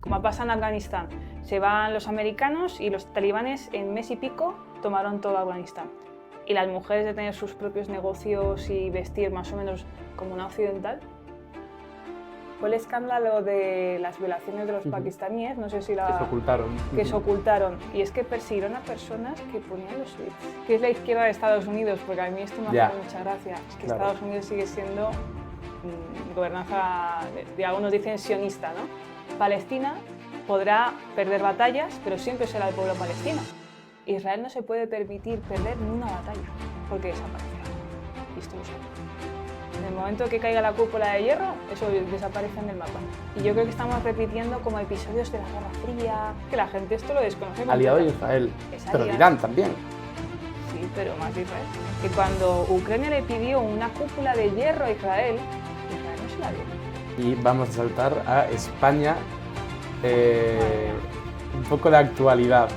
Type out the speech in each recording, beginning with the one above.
Como pasa en Afganistán, se van los americanos y los talibanes en mes y pico tomaron todo Afganistán. Y las mujeres de tener sus propios negocios y vestir más o menos como una occidental. Fue el escándalo de las violaciones de los pakistaníes, no sé si Que se ocultaron. que se ocultaron. Y es que persiguieron a personas que ponían los tweets. Que es la izquierda de Estados Unidos, porque a mí esto me hace mucha gracia. Es que Claro. Estados Unidos sigue siendo gobernanza, de algunos dicen sionista, ¿no? Palestina podrá perder batallas, pero siempre será el pueblo palestino. Israel no se puede permitir perder ni una batalla, porque desaparecerá. Y esto lo sabe. En el momento que caiga la cúpula de hierro, eso desaparece en el mapa. Y yo creo que estamos repitiendo como episodios de la Guerra Fría, que la gente esto lo desconoce. Aliado de Israel, Es pero de aliado. Irán también. Sí, pero más de Israel. Que cuando Ucrania le pidió una cúpula de hierro a Israel, Israel no se la dio. Y vamos a saltar a España. Un poco de actualidad.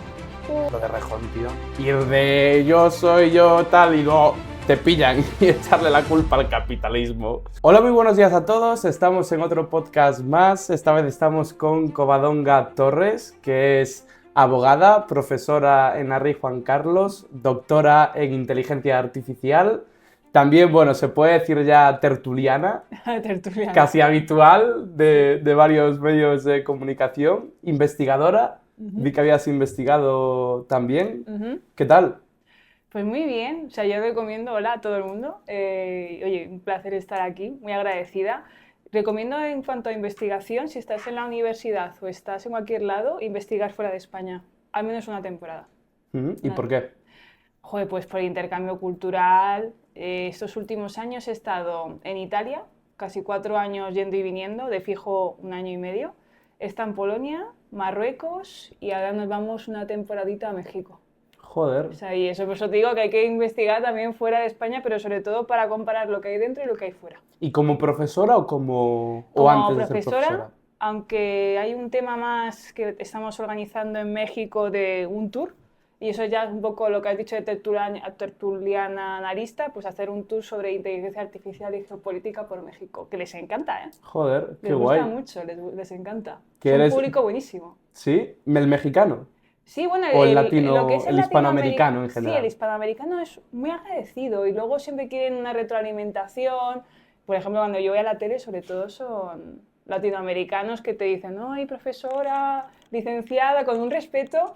Lo de Rejón, tío. Ir de yo soy yo tal y luego te pillan y echarle la culpa al capitalismo. Hola, muy buenos días a todos. Estamos en otro podcast más. Esta vez estamos con Covadonga Torres, que es abogada, profesora en la Rey Juan Carlos, doctora en inteligencia artificial. También, bueno, se puede decir ya tertuliana, Tertuliana. casi habitual de varios medios de comunicación, investigadora. Vi que habías investigado también. ¿Qué tal? Pues muy bien, o sea, yo recomiendo, hola a todo el mundo, oye, un placer estar aquí, muy agradecida. Recomiendo en cuanto a investigación, si estás en la universidad o estás en cualquier lado, investigar fuera de España, al menos una temporada. ¿Y por qué? Joder, pues por intercambio cultural. Estos últimos años he estado en Italia, casi 4 años yendo y viniendo, de fijo 1 año y medio. He estado en Polonia, Marruecos y ahora nos vamos una temporadita a México. Joder. O sea, y eso, por eso te digo que hay que investigar también fuera de España, pero sobre todo para comparar lo que hay dentro y lo que hay fuera. ¿Y como profesora o como Como o antes de ser profesora, profesora? aunque hay un tema más que estamos organizando en México de un tour, y eso ya es un poco lo que has dicho de tertuliana analista, pues hacer un tour sobre inteligencia artificial y geopolítica por México, que les encanta, ¿eh? Joder, qué Les guay. gusta mucho, les encanta. ¿Que Es un eres- público buenísimo. ¿Sí? ¿El mexicano? Sí, bueno, ¿O el latino, lo que es el hispanoamericano en Sí, general? el hispanoamericano es muy agradecido y luego siempre quieren una retroalimentación. Por ejemplo, cuando yo voy a la tele, sobre todo son latinoamericanos que te dicen, ay, profesora, licenciada, con un respeto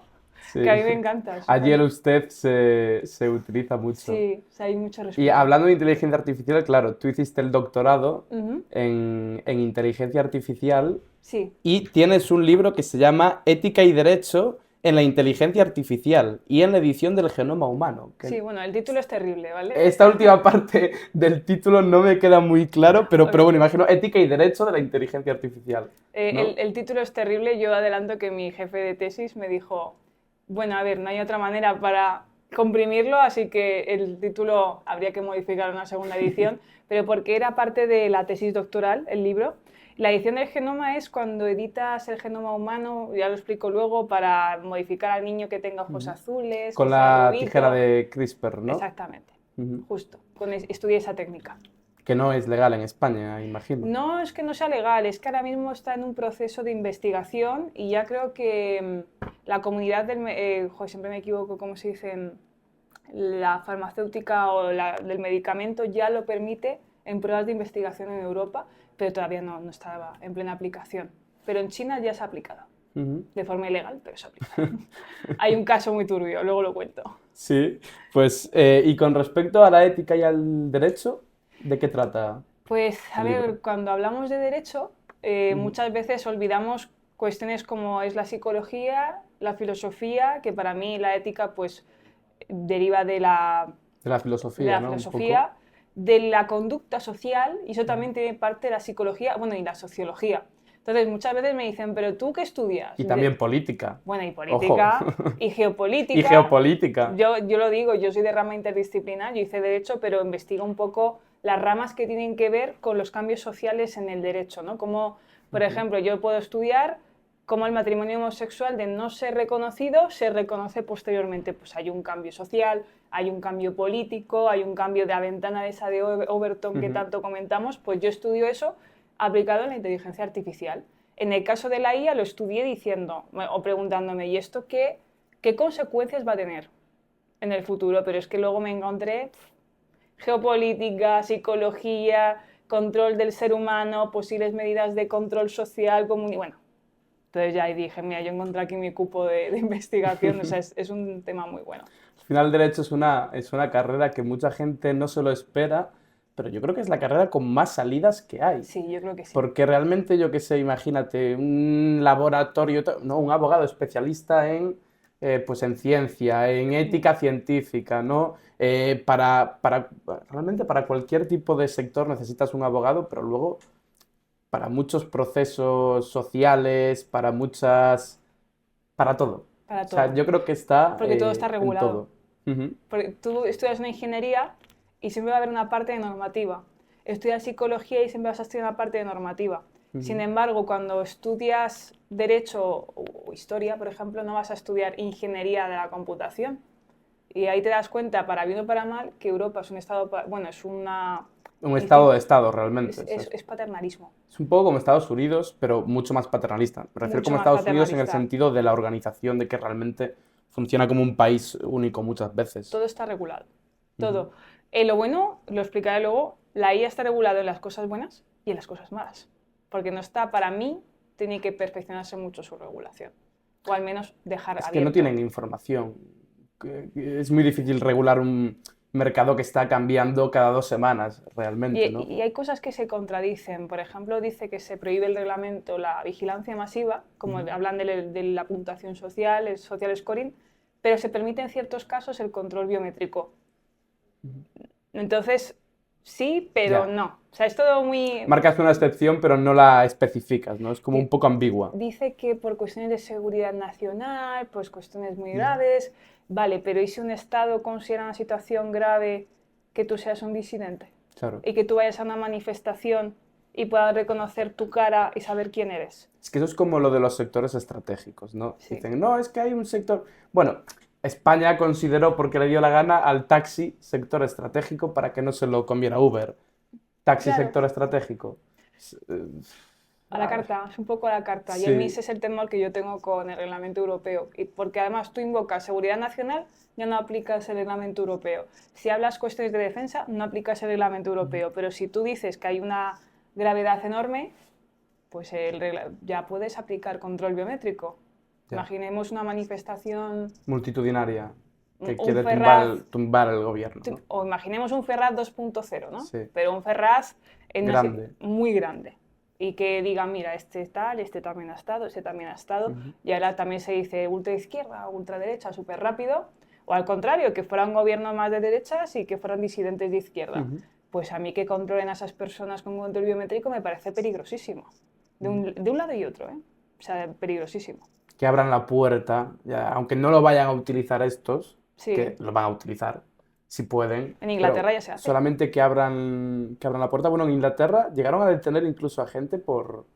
Sí. que a mí me encanta. Allí el usted se utiliza mucho. Sí, o sea, hay mucho respeto. Y hablando de inteligencia artificial, claro, tú hiciste el doctorado Ujú. en inteligencia artificial Sí, y tienes un libro que se llama Ética y Derecho en la inteligencia artificial y en la edición del genoma humano. que sí, bueno, el título es terrible, ¿vale? Esta última parte del título no me queda muy claro, pero bueno, imagino ética y derecho de la inteligencia artificial. ¿no? El título es terrible. Yo adelanto que mi jefe de tesis me dijo, bueno, a ver, no hay otra manera para comprimirlo, así que el título habría que modificar en una segunda edición, pero porque era parte de la tesis doctoral, el libro. La edición del genoma es cuando editas el genoma humano, ya lo explico luego, para modificar al niño que tenga ojos azules, Con que sea la rubito. tijera de CRISPR, ¿no? Exactamente, Ujú. justo. Estudié esa técnica. Que no es legal en España, imagino. No es que no sea legal, es que ahora mismo está en un proceso de investigación y ya creo que la comunidad siempre me equivoco, ¿cómo se dice? La farmacéutica o del medicamento ya lo permite en pruebas de investigación en Europa, pero todavía no estaba en plena aplicación. Pero en China ya se ha aplicado, Ujú. de forma ilegal, pero se ha aplicado. Hay un caso muy turbio, luego lo cuento. Sí, pues, y con respecto a la ética y al derecho, ¿de qué trata? Pues, a El ver, libro. cuando hablamos de derecho, muchas veces olvidamos cuestiones como es la psicología, la filosofía, que para mí la ética pues deriva de la De la de filosofía, la ¿no? Un filosofía, de la conducta social, y eso también tiene parte de la psicología, bueno, y la sociología. Entonces, muchas veces me dicen, ¿pero tú qué estudias? poco. Y también política. Bueno, y política, Ojo. y geopolítica. Y geopolítica. Yo lo digo, yo soy de rama interdisciplinar, yo hice Derecho, pero investigo un poco las ramas que tienen que ver con los cambios sociales en el derecho, ¿no? Como, por ejemplo, yo puedo estudiar cómo el matrimonio homosexual de no ser reconocido se reconoce posteriormente. Pues hay un cambio social, hay un cambio político, hay un cambio de la ventana de esa de Overton que tanto comentamos, pues yo estudio eso aplicado en la inteligencia artificial. En el caso de la IA lo estudié diciendo o preguntándome, ¿y esto qué consecuencias va a tener en el futuro? Pero es que luego me encontré geopolítica, psicología, control del ser humano, posibles medidas de control social, bueno. Entonces ya ahí dije, mira, yo encontré aquí mi cupo de investigación, o sea, es un tema muy bueno. Al final, el derecho es una carrera que mucha gente no se lo espera, pero yo creo que es la carrera con más salidas que hay. Sí, yo creo que sí. Porque realmente, yo qué sé, imagínate, un laboratorio, no, un abogado especialista en, pues en ciencia, en ética científica, ¿no? Realmente para cualquier tipo de sector necesitas un abogado, pero luego para muchos procesos sociales, para todo. Para O sea, todo. yo creo que está Porque todo está en regulado. todo. Ujú. Porque tú estudias una ingeniería y siempre va a haber una parte de normativa. Estudias psicología y siempre vas a estudiar una parte de normativa. Sin embargo, cuando estudias derecho o historia, por ejemplo, no vas a estudiar ingeniería de la computación. Y ahí te das cuenta, para bien o para mal, que Europa es un estado, bueno, es Un estado de estado, realmente. es paternalismo. Es un poco como Estados Unidos, pero mucho más paternalista. Me refiero Mucho como más Estados Unidos en el paternalista. sentido de la organización, de que realmente funciona como un país único muchas veces. Todo está regulado. Todo. Lo bueno, lo explicaré luego, la IA está regulada en las cosas buenas y en las cosas malas. Porque no está, para mí, tiene que perfeccionarse mucho su regulación. O al menos dejar Es abierto. que no tienen información. Es muy difícil regular un mercado que está cambiando cada 2 semanas, realmente, ¿no? Y hay cosas que se contradicen. Por ejemplo, dice que se prohíbe el reglamento la vigilancia masiva, como hablan de la puntuación social, el social scoring, pero se permite en ciertos casos el control biométrico. Entonces, sí, pero Ya. no. O sea, es todo muy... Marcas una excepción, pero no la especificas, ¿no? Es como un poco ambigua. Dice que por cuestiones de seguridad nacional, pues cuestiones muy graves, vale, pero ¿y si un Estado considera una situación grave que tú seas un disidente? Claro. Y que tú vayas a una manifestación y puedan reconocer tu cara y saber quién eres. Es que eso es como lo de los sectores estratégicos, ¿no? Sí. Dicen, no, es que hay un sector... Bueno, España consideró, porque le dio la gana, al taxi sector estratégico para que no se lo comiera Uber. Taxi Claro. sector estratégico. A la carta, es un poco a la carta. Sí. Y el MIS es el temor que yo tengo con el reglamento europeo. Y porque además tú invocas seguridad nacional, ya no aplicas el reglamento europeo. Si hablas cuestiones de defensa, no aplicas el reglamento europeo. Pero si tú dices que hay una gravedad enorme, pues ya puedes aplicar control biométrico. Ya. Imaginemos una manifestación... Multitudinaria que un quiere Ferraz, tumbar el gobierno, ¿no? O imaginemos un Ferraz 2.0, ¿no? Sí. Pero un Ferraz Grande. muy grande. Y que diga, mira, este tal, este también ha estado, este también ha estado. Y ahora también se dice ultraizquierda, ultraderecha, súper rápido. O al contrario, que fuera un gobierno más de derechas y que fueran disidentes de izquierda. Pues a mí que controlen a esas personas con control biométrico me parece peligrosísimo. De un lado y otro, ¿eh? O sea, peligrosísimo. Que abran la puerta, ya, aunque no lo vayan a utilizar estos, Sí. que lo van a utilizar, si pueden. En Inglaterra pero ya se hace. Solamente que abran la puerta. Bueno, en Inglaterra llegaron a detener incluso a gente por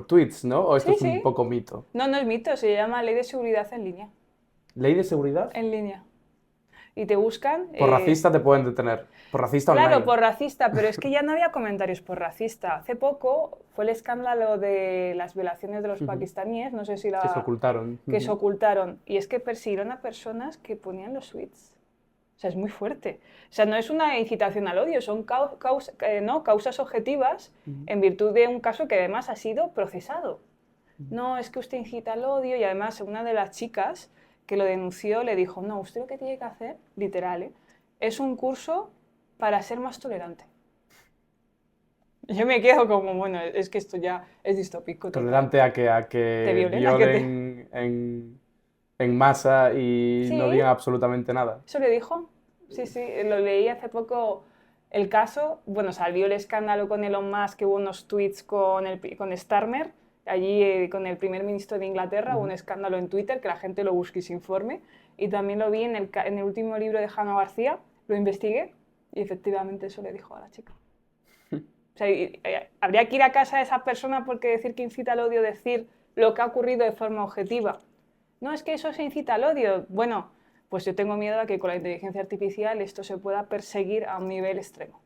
tweets, ¿no? ¿O esto Sí, es un sí. poco mito? No, no es mito, se llama Ley de Seguridad en línea. ¿Ley de seguridad? En línea. Y te buscan... Por racista te pueden detener. Por racista online. Claro, por racista, pero es que ya no había comentarios por racista. Hace poco fue el escándalo de las violaciones de los pakistaníes, no sé si Que se ocultaron. que se ocultaron. Y es que persiguieron a personas que ponían los tweets. O sea, es muy fuerte. O sea, no es una incitación al odio, son causas objetivas en virtud de un caso que además ha sido procesado. No, es que usted incita al odio y además una de las chicas que lo denunció le dijo, no, usted lo que tiene que hacer, literal, es un curso para ser más tolerante. Yo me quedo como, bueno, es que esto ya es distópico. Tolerante a que Te violen en masa y Sí. no digan absolutamente nada. ¿Eso le dijo? Sí, sí, lo leí hace poco el caso. Bueno, salió el escándalo con Elon Musk, que hubo unos tweets con Starmer, allí con el primer ministro de Inglaterra, hubo un escándalo en Twitter, que la gente lo busque y se informe. Y también lo vi en el último libro de Jano García, lo investigué y efectivamente eso le dijo a la chica. O sea, habría que ir a casa de esa persona porque decir que incita al odio, decir lo que ha ocurrido de forma objetiva. No, es que eso se incita al odio. Bueno, pues yo tengo miedo a que con la inteligencia artificial esto se pueda perseguir a un nivel extremo.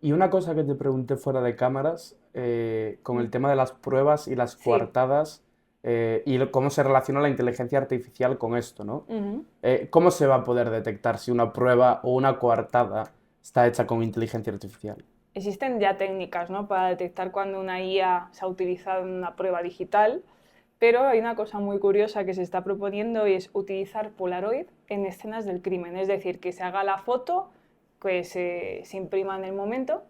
Y una cosa que te pregunté fuera de cámaras, con el tema de las pruebas y las Sí. coartadas, cómo se relaciona la inteligencia artificial con esto, ¿no? Ujú. ¿Cómo se va a poder detectar si una prueba o una coartada está hecha con inteligencia artificial? Existen ya técnicas, ¿no?, para detectar cuando una IA se ha utilizado en una prueba digital, pero hay una cosa muy curiosa que se está proponiendo y es utilizar Polaroid en escenas del crimen. Es decir, que se haga la foto, que se imprima en el momento,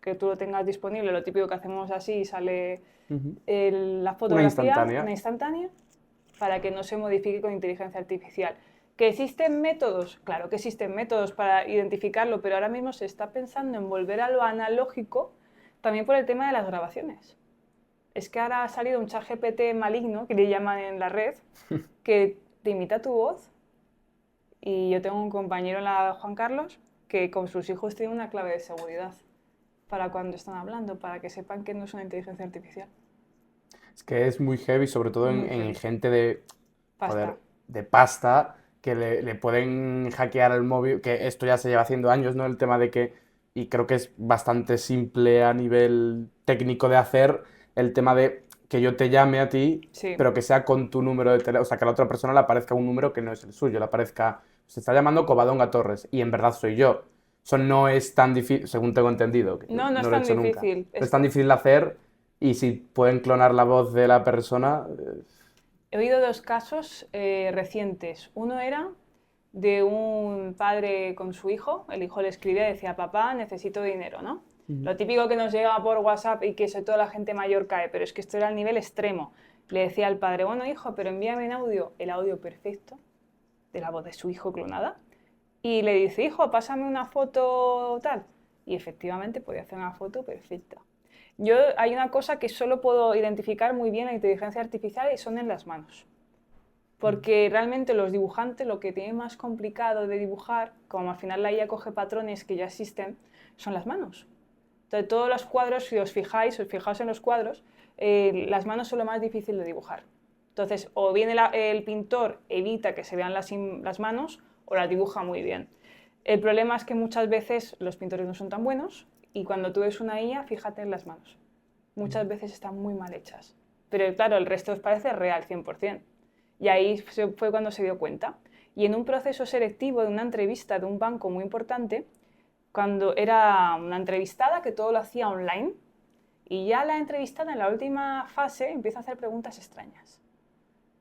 que tú lo tengas disponible, lo típico que hacemos así y sale Ujú. la Una fotografía, instantánea. una instantánea, para que no se modifique con inteligencia artificial. ¿Que existen métodos? Claro que existen métodos para identificarlo, pero ahora mismo se está pensando en volver a lo analógico también por el tema de las grabaciones. Es que ahora ha salido un ChatGPT maligno, que le llaman en la red, que te imita tu voz. Y yo tengo un compañero, Juan Carlos, que con sus hijos tiene una clave de seguridad para cuando están hablando, para que sepan que no es una inteligencia artificial. Es que es muy heavy, sobre todo Muy en heavy. gente de, Pasta. joder, de pasta, que le pueden hackear el móvil, que esto ya se lleva haciendo años, ¿no? El tema de que, y creo que es bastante simple a nivel técnico de hacer, el tema de que yo te llame a ti, Sí. pero que sea con tu número de teléfono, o sea, que a la otra persona le aparezca un número que no es el suyo, le aparezca, se está llamando Covadonga Torres, y en verdad soy yo. Eso no es tan difícil, según tengo entendido, que No, no es no lo he tan hecho nunca. difícil. No es tan difícil de hacer, y si pueden clonar la voz de la persona, He oído dos casos recientes. Uno era de un padre con su hijo. El hijo le escribía y decía: papá, necesito dinero, ¿no? Lo típico que nos llega por WhatsApp y que sobre todo la gente mayor cae, pero es que esto era al nivel extremo. Le decía al padre: bueno, hijo, pero envíame en audio, el audio perfecto de la voz de su hijo clonada. Y le dice: hijo, pásame una foto tal. Y efectivamente podía hacer una foto perfecta. Hay una cosa que solo puedo identificar muy bien la inteligencia artificial y son en las manos. Porque realmente los dibujantes lo que tienen más complicado de dibujar, como al final la IA coge patrones que ya existen, son las manos. Entonces todos los cuadros, si os fijáis en los cuadros, las manos son lo más difícil de dibujar. Entonces o bien el pintor evita que se vean las manos o las dibuja muy bien. El problema es que muchas veces los pintores no son tan buenos y cuando tú ves una IA, fíjate en las manos. Muchas veces están muy mal hechas. Pero claro, el resto os parece real 100%. Y ahí fue cuando se dio cuenta. Y en un proceso selectivo de una entrevista de un banco muy importante, cuando era una entrevistada que todo lo hacía online, y ya la entrevistada en la última fase empieza a hacer preguntas extrañas.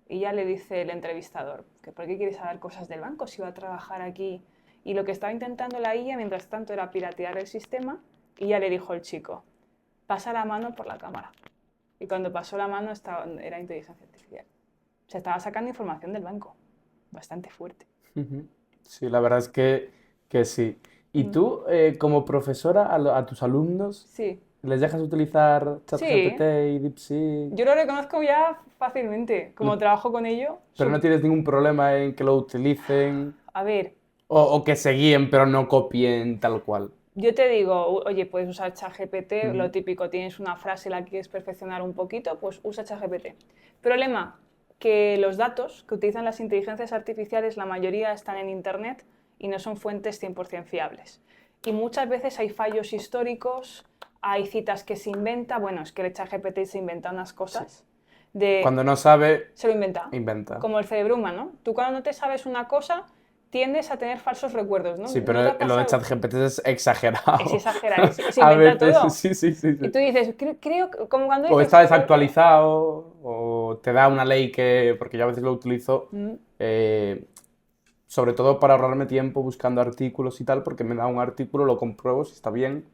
Y ya le dice el entrevistador: que ¿por qué quiere saber cosas del banco si va a trabajar aquí? Y lo que estaba intentando la IA mientras tanto era piratear el sistema, y ya le dijo el chico: pasa la mano por la cámara. Y cuando pasó la mano era inteligencia artificial. Se estaba sacando información del banco. Bastante fuerte. Ujú. Sí, la verdad es que sí. ¿Y tú, como profesora, a tus alumnos, Sí. les dejas utilizar ChatGPT Sí. y DeepSeek? Yo lo reconozco ya fácilmente. Como trabajo con ello. Pero no tienes ningún problema en que lo utilicen A ver, o que se guíen pero no copien tal cual. yo te digo: oye, puedes usar ChatGPT, Ujú. lo típico, tienes una frase, la quieres perfeccionar un poquito, pues usa ChatGPT. Problema, que los datos que utilizan las inteligencias artificiales, la mayoría están en Internet y no son fuentes 100% fiables. Y muchas veces hay fallos históricos, hay citas que se inventa. Bueno, es que el ChatGPT se inventa unas cosas. Cuando no sabe, Se lo inventa. inventa. Como el cerebro humano. Tú cuando no te sabes una cosa, tiendes a tener falsos recuerdos, ¿no? Sí, ¿No te ha pero lo de pasado? ChatGPT es exagerado. Es exagerar, se A inventa veces, todo. sí, sí, sí, Y sí. tú dices, creo, como cuando O dices... está desactualizado, o te da una ley que, porque yo a veces lo utilizo, eh, sobre todo para ahorrarme tiempo buscando artículos y tal, porque me da un artículo, lo compruebo, si está bien,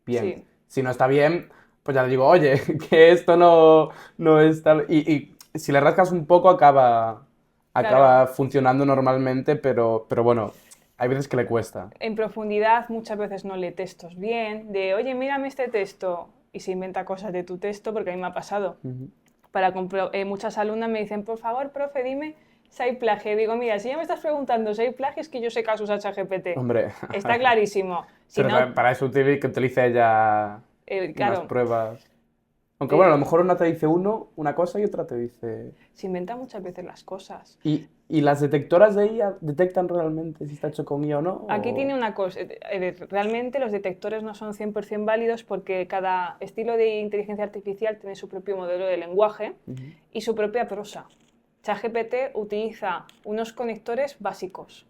bien. Sí, Si no está bien, pues ya le digo: oye, que esto no es tal. Y si le rascas un poco, claro. acaba funcionando normalmente, pero bueno, hay veces que le cuesta. En profundidad muchas veces no lee textos bien, de, oye, mírame este texto, y se inventa cosas de tu texto, porque a mí me ha pasado. Ujú. Muchas alumnas me dicen: por favor, profe, dime si hay plagio. Y digo: mira, si ya me estás preguntando si hay plagio, es que yo sé que has usado ChatGPT. Hombre, Está clarísimo. Si pero no, para eso que utilice ella unas claro, pruebas. Aunque bueno, a lo mejor una te dice una cosa y otra te dice... Se inventan muchas veces las cosas. ¿Y las detectoras de IA detectan realmente si está hecho con IA o no? Aquí tiene una cosa, realmente los detectores no son 100% válidos porque cada estilo de inteligencia artificial tiene su propio modelo de lenguaje y su propia prosa. ChatGPT utiliza unos conectores básicos.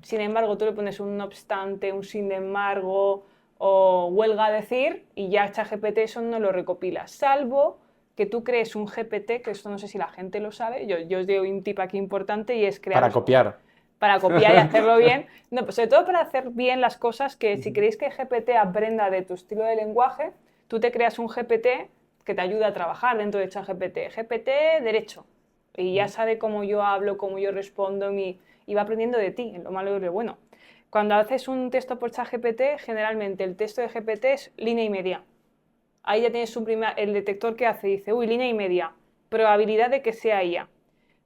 Sin embargo, tú le pones un no obstante, un sin embargo o huelga a decir y ya ChatGPT eso no lo recopila, salvo que tú crees un GPT, que esto no sé si la gente lo sabe, yo os doy un tip aquí importante y es crear... Para copiar. Para copiar y hacerlo bien. No, pues sobre todo para hacer bien las cosas que si queréis que GPT aprenda de tu estilo de lenguaje, tú te creas un GPT que te ayuda a trabajar dentro de ChatGPT. GPT derecho. Y ya sabe cómo yo hablo, cómo yo respondo y va aprendiendo de ti, en lo malo y lo bueno. Cuando haces un texto por ChatGPT, generalmente el texto de GPT es línea y media. Ahí ya tienes el detector que hace, dice, uy, línea y media, probabilidad de que sea IA.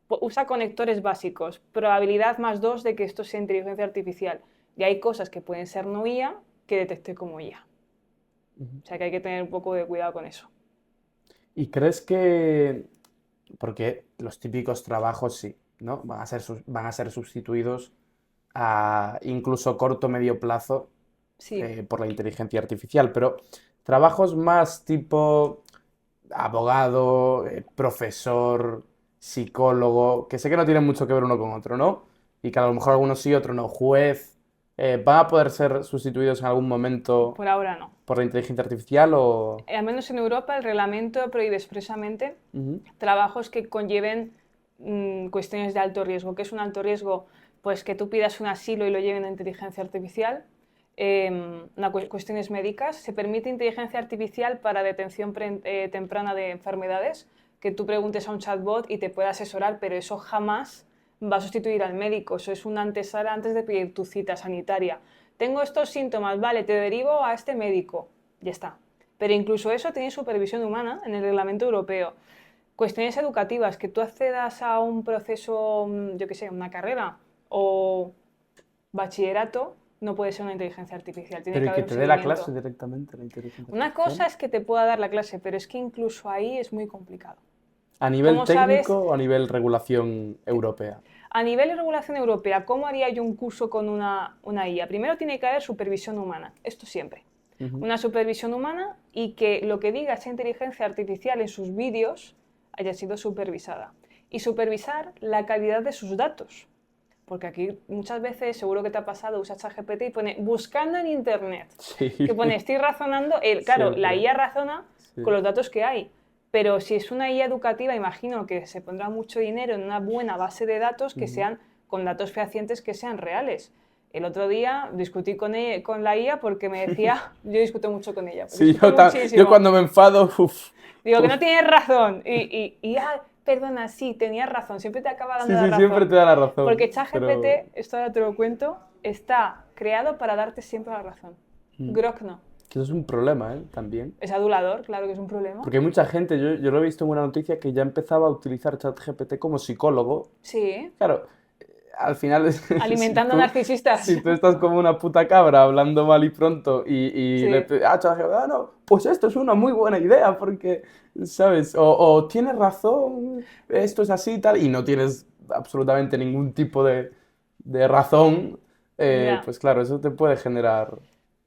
Usa conectores básicos, probabilidad +2 de que esto sea inteligencia artificial. Y hay cosas que pueden ser no IA que detecte como IA. O sea que hay que tener un poco de cuidado con eso. ¿Y crees que, porque los típicos trabajos sí, ¿no? Van a ser sustituidos a incluso corto o medio plazo Sí. por la inteligencia artificial, pero trabajos más tipo abogado, profesor, psicólogo, que sé que no tienen mucho que ver uno con otro, ¿no? Y que a lo mejor algunos sí, otros no, juez, ¿van a poder ser sustituidos en algún momento Por ahora no. por la inteligencia artificial o...? Al menos en Europa el reglamento prohíbe expresamente Ujú. trabajos que conlleven cuestiones de alto riesgo. ¿Qué es un alto riesgo? Pues que tú pidas un asilo y lo lleven a inteligencia artificial. Cuestiones médicas. Se permite inteligencia artificial para detención temprana de enfermedades, que tú preguntes a un chatbot y te pueda asesorar, pero eso jamás va a sustituir al médico. Eso es una antesala antes de pedir tu cita sanitaria. Tengo estos síntomas, vale, te derivo a este médico. Ya está. Pero incluso eso tiene supervisión humana en el reglamento europeo. Cuestiones educativas, que tú accedas a un proceso, yo qué sé, una carrera o bachillerato, no puede ser una inteligencia artificial. Tiene Pero que y que haber un te dé la seguimiento. clase directamente la inteligencia Una artificial. cosa es que te pueda dar la clase, pero es que incluso ahí es muy complicado. ¿A nivel Como técnico sabes, o a nivel regulación europea? a nivel de regulación europea, ¿cómo haría yo un curso con una IA? Primero tiene que haber supervisión humana, esto siempre. Una supervisión humana y que lo que diga esa inteligencia artificial en sus vídeos haya sido supervisada. Y supervisar la calidad de sus datos. Porque aquí muchas veces, seguro que te ha pasado, usas ChatGPT y pone buscando en internet. Sí. Que pone estoy razonando. Claro, la Siempre. IA razona Sí. con los datos que hay. Pero si es una IA educativa, imagino que se pondrá mucho dinero en una buena base de datos que sean con datos fehacientes que sean reales. El otro día discutí con la IA porque me decía, yo discuto mucho con ella, Sí, discuto muchísimo. yo cuando me enfado, Digo que no tienes razón. Perdona, sí, tenías razón, siempre te acaba dando sí, la sí, razón. siempre te da la razón. Porque ChatGPT, pero... esto ahora te lo cuento, está creado para darte siempre la razón. Grok no. Que eso es un problema, ¿eh? También. Es adulador, claro que es un problema. Porque hay mucha gente, yo lo he visto en una noticia, que ya empezaba a utilizar ChatGPT como psicólogo. Sí, Claro, al final es... alimentando si tú- narcisistas. Si tú estás como una puta cabra hablando mal y pronto y Sí. ChatGPT, no, pues esto es una muy buena idea porque, ¿sabes? O tienes razón, esto es así y tal, y no tienes absolutamente ningún tipo de razón, Ya. pues claro, eso te puede generar un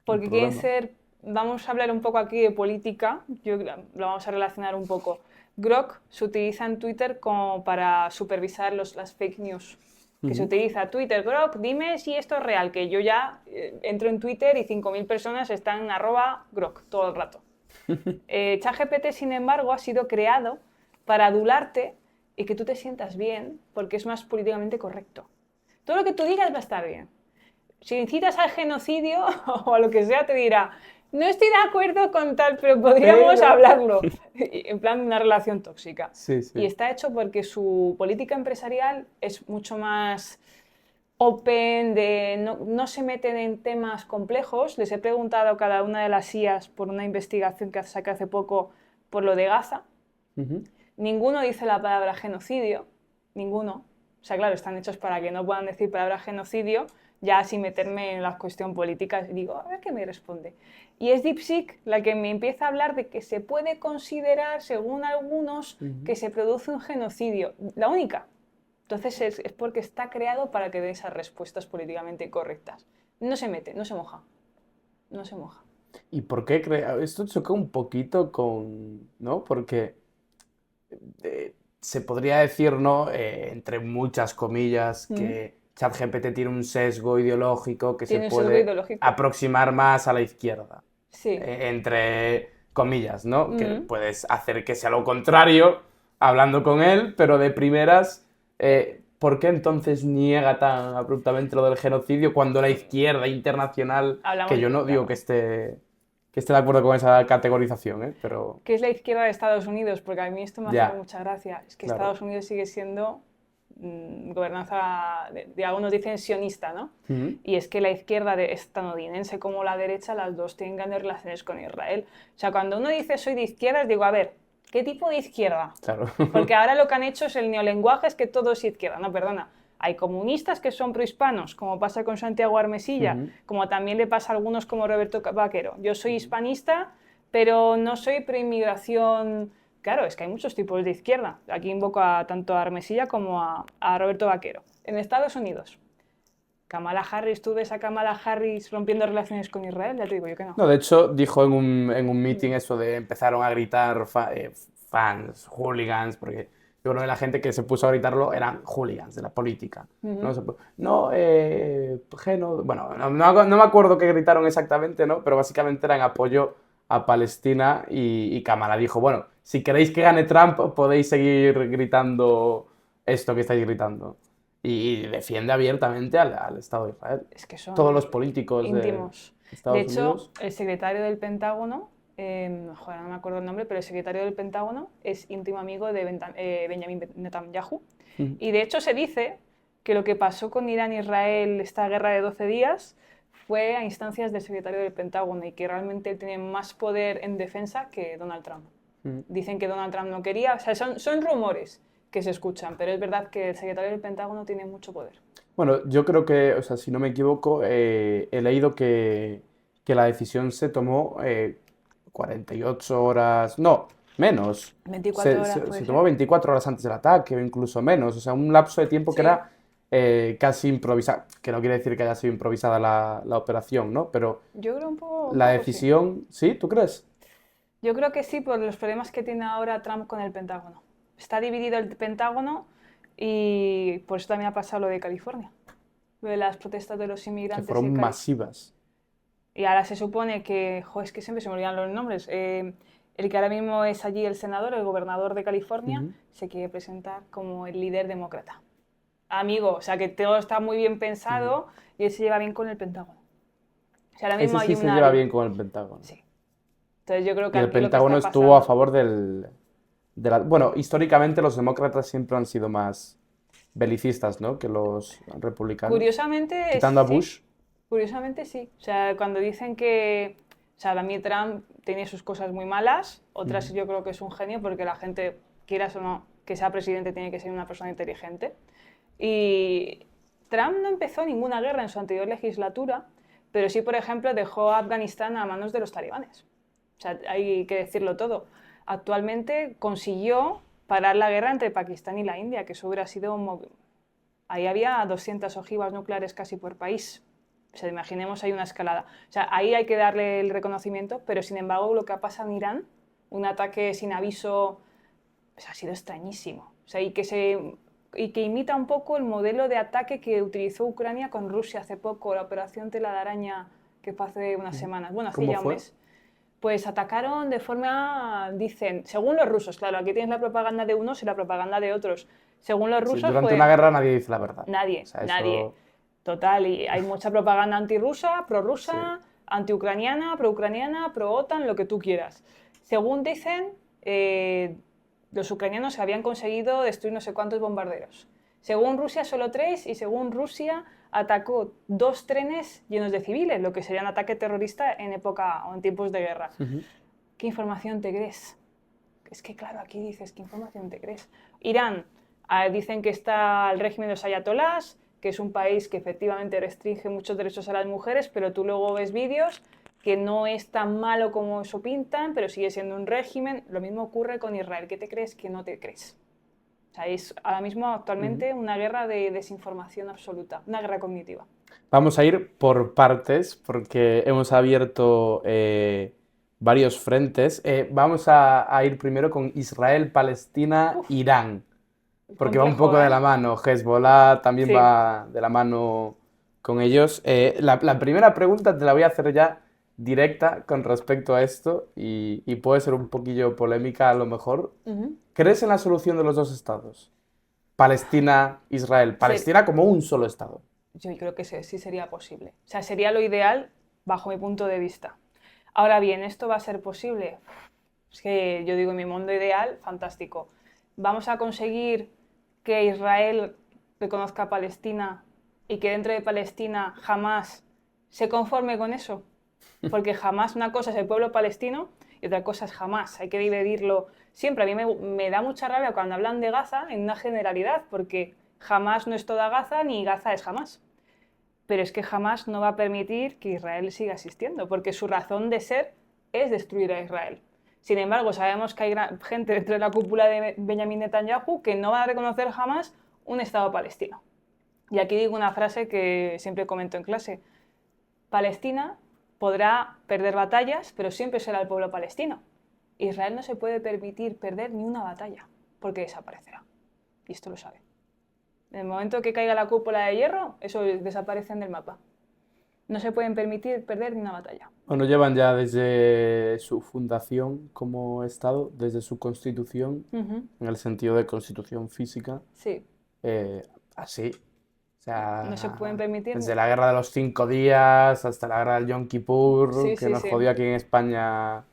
Porque quieren problema. ser, vamos a hablar un poco aquí de política, lo vamos a relacionar un poco. Grok se utiliza en Twitter como para supervisar las fake news. Que se utiliza Twitter, Grok, dime si esto es real, que yo ya entro en Twitter y 5.000 personas están @Grok todo el rato. ChatGPT, sin embargo, ha sido creado para adularte y que tú te sientas bien porque es más políticamente correcto. Todo lo que tú digas va a estar bien. Si incitas al genocidio o a lo que sea, te dirá, no estoy de acuerdo con tal, pero podríamos hablarlo. En plan, una relación tóxica. Sí, sí. Y está hecho porque su política empresarial es mucho más open, no se meten en temas complejos. Les he preguntado a cada una de las IAs por una investigación que saqué hace poco por lo de Gaza. Ninguno dice la palabra genocidio, ninguno. O sea, claro, están hechos para que no puedan decir palabra genocidio, ya sin meterme en la cuestión política, digo, a ver qué me responde. Y es DeepSeek la que me empieza a hablar de que se puede considerar, según algunos, que se produce un genocidio. La única. Entonces es porque está creado para que dé esas respuestas políticamente correctas. No se mete, no se moja. No se moja. ¿Y por qué esto choca un poquito con, ¿no? Porque se podría decir, ¿no? Entre muchas comillas, que ChatGPT tiene un sesgo ideológico que se Tiene un sesgo puede ideológico. aproximar más a la izquierda. Sí. Entre comillas, ¿no? Que puedes hacer que sea lo contrario hablando con él, pero de primeras, ¿por qué entonces niega tan abruptamente lo del genocidio cuando la izquierda internacional, que yo no digo que esté de acuerdo con esa categorización, ¿eh? Pero... ¿Qué es la izquierda de Estados Unidos? Porque a mí esto me hace mucha gracia. Es que claro. Estados Unidos sigue siendo gobernanza, de algunos dicen sionista, ¿no? Y es que la izquierda estadounidense como la derecha, las dos tienen grandes relaciones con Israel. O sea, cuando uno dice soy de izquierdas, digo, a ver, ¿qué tipo de izquierda? Claro. Porque ahora lo que han hecho es el neolenguaje, es que todo es izquierda. No, perdona. Hay comunistas que son prohispanos, como pasa con Santiago Armesilla, como también le pasa a algunos como Roberto Vaquero. Yo soy hispanista, pero no soy pro-inmigración. Claro, es que hay muchos tipos de izquierda. Aquí invoco tanto a Armesilla como a Roberto Vaquero. En Estados Unidos, Kamala Harris, ¿tú ves a Kamala Harris rompiendo relaciones con Israel? Ya te digo yo que no. No, de hecho, dijo en un meeting eso de empezaron a gritar fans, hooligans, porque yo creo que la gente que se puso a gritarlo eran hooligans de la política. Bueno, no me acuerdo qué gritaron exactamente, ¿no? Pero básicamente era en apoyo a Palestina y Kamala dijo, bueno, si queréis que gane Trump, podéis seguir gritando esto que estáis gritando. Y defiende abiertamente al Estado de Israel. Es que son todos los políticos íntimos. de Estados Unidos. De hecho, el secretario del Pentágono, no me acuerdo el nombre, pero el secretario del Pentágono es íntimo amigo de Benjamin Netanyahu. Y de hecho se dice que lo que pasó con Irán e Israel, esta guerra de 12 días, fue a instancias del secretario del Pentágono y que realmente él tiene más poder en defensa que Donald Trump. Dicen que Donald Trump no quería, o sea, son rumores que se escuchan, pero es verdad que el secretario del Pentágono tiene mucho poder. Bueno, yo creo que, o sea, si no me equivoco, he leído que la decisión se tomó 48 horas, no, menos. 24 horas. Se tomó 24 horas antes del ataque o incluso menos, o sea, un lapso de tiempo que era casi improvisado, que no quiere decir que haya sido improvisada la operación, ¿no? Pero yo creo un poco la decisión, ¿sí? ¿Tú crees? Yo creo que sí, por los problemas que tiene ahora Trump con el Pentágono. Está dividido el Pentágono y por eso también ha pasado lo de California, lo de las protestas de los inmigrantes. Que fueron masivas. Y ahora se supone que, es que siempre se me olvidan los nombres, el que ahora mismo es allí el senador, el gobernador de California, se quiere presentar como el líder demócrata. Amigo, o sea que todo está muy bien pensado y él se lleva bien con el Pentágono. O sea, ahora mismo Ese sí se lleva bien con el Pentágono. Sí. Entonces yo creo que y el Pentágono estuvo a favor bueno, históricamente los demócratas siempre han sido más belicistas, ¿no? Que los republicanos. Curiosamente, quitando a Bush. Curiosamente sí. O sea, cuando dicen que... O sea, a mí Trump tiene sus cosas muy malas, otras yo creo que es un genio porque la gente, quieras o no, que sea presidente tiene que ser una persona inteligente. Y Trump no empezó ninguna guerra en su anterior legislatura, pero sí, por ejemplo, dejó a Afganistán a manos de los talibanes. O sea, hay que decirlo todo. Actualmente consiguió parar la guerra entre Pakistán y la India, que eso hubiera sido... Ahí había 200 ojivas nucleares casi por país. O sea, imaginemos, hay una escalada. O sea, ahí hay que darle el reconocimiento, pero sin embargo lo que ha pasado en Irán, un ataque sin aviso, pues ha sido extrañísimo. O sea, y que imita un poco el modelo de ataque que utilizó Ucrania con Rusia hace poco, la operación Tela de Araña, que fue hace unas semanas. Bueno, hace ya un mes. Pues atacaron de forma, dicen, según los rusos, claro, aquí tienes la propaganda de unos y la propaganda de otros. Según los rusos, durante una guerra nadie dice la verdad. Nadie, o sea, nadie. Total, y hay mucha propaganda antirrusa, prorrusa, antiucraniana, pro-ucraniana, pro-OTAN, lo que tú quieras. Según dicen, los ucranianos habían conseguido destruir no sé cuántos bombarderos. Según Rusia, solo 3, y según Rusia, atacó 2 trenes llenos de civiles, lo que sería un ataque terrorista en época o en tiempos de guerra. ¿Qué información te crees? Es que claro, aquí dices, ¿qué información te crees? Irán, dicen que está el régimen de los ayatolás, que es un país que efectivamente restringe muchos derechos a las mujeres, pero tú luego ves vídeos que no es tan malo como eso pintan, pero sigue siendo un régimen. Lo mismo ocurre con Israel. ¿Qué te crees que no te crees? O sea, es ahora mismo actualmente una guerra de desinformación absoluta, una guerra cognitiva. Vamos a ir por partes porque hemos abierto varios frentes. Vamos a ir primero con Israel, Palestina, Irán, porque va un Complejo, poco de la mano. Hezbollah también Sí. va de la mano con ellos. La primera pregunta te la voy a hacer ya directa con respecto a esto y puede ser un poquillo polémica a lo mejor. ¿Crees en la solución de los dos estados? Palestina, Israel. Palestina como un solo estado. Yo creo que sí sería posible. O sea, sería lo ideal bajo mi punto de vista. Ahora bien, ¿esto va a ser posible? Es que yo digo, en mi mundo ideal, fantástico. ¿Vamos a conseguir que Israel reconozca a Palestina y que dentro de Palestina jamás se conforme con eso? Porque jamás, una cosa es el pueblo palestino y otra cosa es jamás. Hay que dividirlo siempre. A mí me da mucha rabia cuando hablan de Gaza en una generalidad, porque jamás no es toda Gaza ni Gaza es jamás. Pero es que jamás no va a permitir que Israel siga existiendo, porque su razón de ser es destruir a Israel. Sin embargo, sabemos que hay gente dentro de la cúpula de Benjamin Netanyahu que no va a reconocer jamás un Estado palestino. Y aquí digo una frase que siempre comento en clase. Palestina podrá perder batallas, pero siempre será el pueblo palestino. Israel no se puede permitir perder ni una batalla, porque desaparecerá. Y esto lo sabe. En el momento que caiga la cúpula de hierro, eso desaparecen del mapa. No se pueden permitir perder ni una batalla. Bueno, llevan ya desde su fundación como Estado, desde su constitución, en el sentido de constitución física, Sí. así. O sea, No se pueden permitir. desde la guerra de los 5 días hasta la guerra del Yom Kippur, Sí, que sí, nos sí. jodió aquí en España, A mí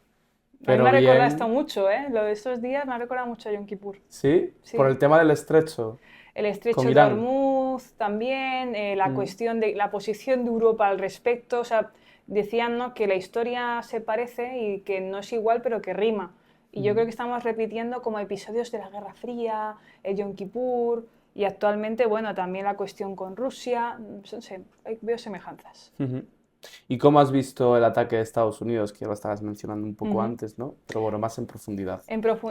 pero me ha recordado bien. esto mucho, ¿eh? Lo de esos días me ha recordado mucho a Yom Kippur. ¿Sí? Sí. Por el tema del estrecho El con estrecho de Irán. Hormuz también, la cuestión de la posición de Europa al respecto. O sea, decían, ¿no?, que la historia se parece y que no es igual, pero que rima. Y yo creo que estamos repitiendo como episodios de la Guerra Fría, el Yom Kippur, y actualmente, bueno, también la cuestión con Rusia. No sé, veo semejanzas. ¿Y cómo has visto el ataque de Estados Unidos, que lo estabas mencionando un poco antes, ¿no? Pero bueno, más en profundidad.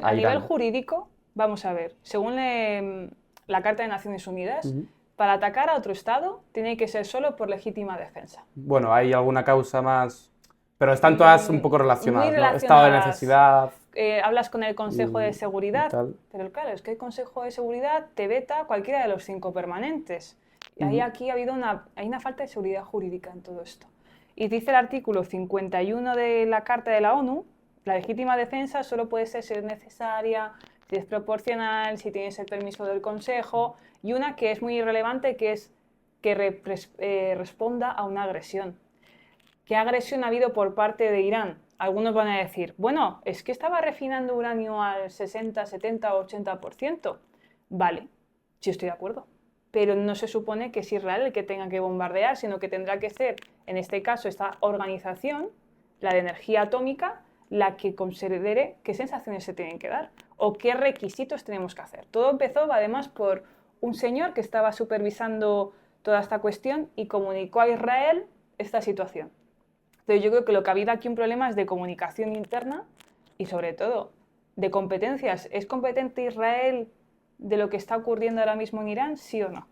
A nivel jurídico, vamos a ver, según la Carta de Naciones Unidas, para atacar a otro Estado tiene que ser solo por legítima defensa. Bueno, hay alguna causa más, pero están todas un poco relacionadas, Muy ¿no? Estado de relacionadas. necesidad. Hablas con el Consejo de Seguridad, tal. pero claro, es que el Consejo de Seguridad te veta cualquiera de los 5 permanentes. Y ahí aquí ha habido hay una falta de seguridad jurídica en todo esto. Y dice el artículo 51 de la Carta de la ONU, la legítima defensa solo puede ser si es necesaria, si es proporcional, si tienes el permiso del Consejo, y una que es muy relevante, que es que responda a una agresión. ¿Qué agresión ha habido por parte de Irán? Algunos van a decir, bueno, es que estaba refinando uranio al 60, 70 o 80%. Vale, sí estoy de acuerdo. Pero no se supone que es Israel el que tenga que bombardear, sino que tendrá que ser, en este caso, esta organización, la de energía atómica, la que considere qué sensaciones se tienen que dar o qué requisitos tenemos que hacer. Todo empezó, además, por un señor que estaba supervisando toda esta cuestión y comunicó a Israel esta situación. Entonces yo creo que lo que ha habido aquí un problema es de comunicación interna y sobre todo de competencias. ¿Es competente Israel de lo que está ocurriendo ahora mismo en Irán, sí o no?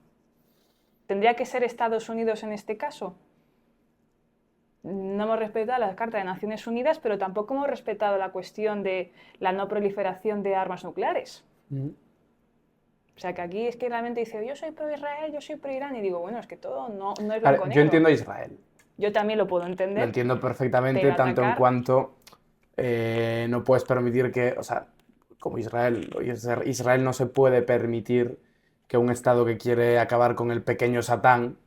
¿Tendría que ser Estados Unidos en este caso? No hemos respetado la Carta de Naciones Unidas, pero tampoco hemos respetado la cuestión de la no proliferación de armas nucleares. O sea, que aquí es que realmente dice, yo soy pro Israel, yo soy pro Irán, y digo, bueno, es que todo no es blanco negro. Yo entiendo a Israel. Yo también lo puedo entender. Lo entiendo perfectamente, pero tanto en atacar... cuanto no puedes permitir que, o sea, como Israel no se puede permitir que un Estado que quiere acabar con el pequeño Satán,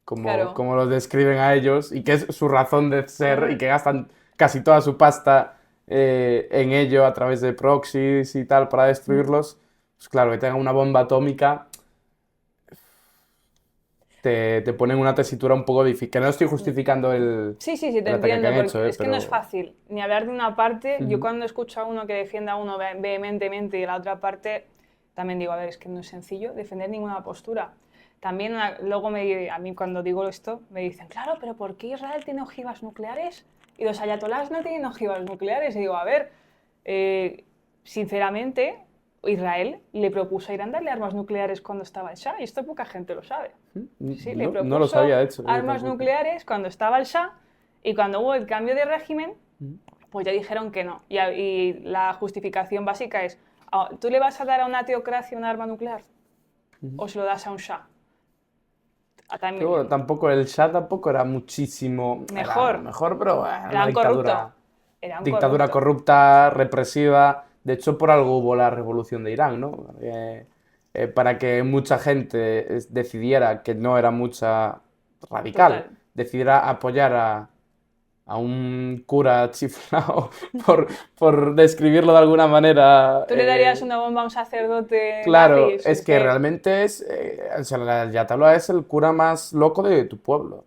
como lo describen a ellos, y que es su razón de ser, y que gastan casi toda su pasta en ello a través de proxies y tal para destruirlos, pues claro, que tengan una bomba atómica te ponen una tesitura un poco difícil. Que no estoy justificando el Sí, te ataque entiendo, que han porque hecho, es que pero... no es fácil ni hablar de una parte. Yo cuando escucho a uno que defienda a uno vehementemente y la otra parte, también digo, a ver, es que no es sencillo defender ninguna postura. También luego a mí cuando digo esto me dicen, claro, pero ¿por qué Israel tiene ojivas nucleares y los ayatolás no tienen ojivas nucleares? Y digo, a ver, sinceramente, Israel le propuso a Irán darle armas nucleares cuando estaba el Shah, y esto poca gente lo sabe. Sí, le propuso no lo sabía, de hecho. armas nucleares cuando estaba el Shah, y cuando hubo el cambio de régimen, pues ya dijeron que no. Y la justificación básica es, ¿tú le vas a dar a una teocracia un arma nuclear? ¿O se lo das a un Shah? Pero bueno, tampoco, el Shah tampoco era muchísimo mejor, pero era una dictadura. Era un dictadura corrupta, represiva. De hecho, por algo hubo la revolución de Irán, ¿no? Para que mucha gente decidiera, que no era mucha radical, decidiera apoyar a un cura chiflado, por describirlo de alguna manera. ¿Tú le darías una bomba a un sacerdote? Claro, es que realmente o sea, el ayatolá es el cura más loco de tu pueblo,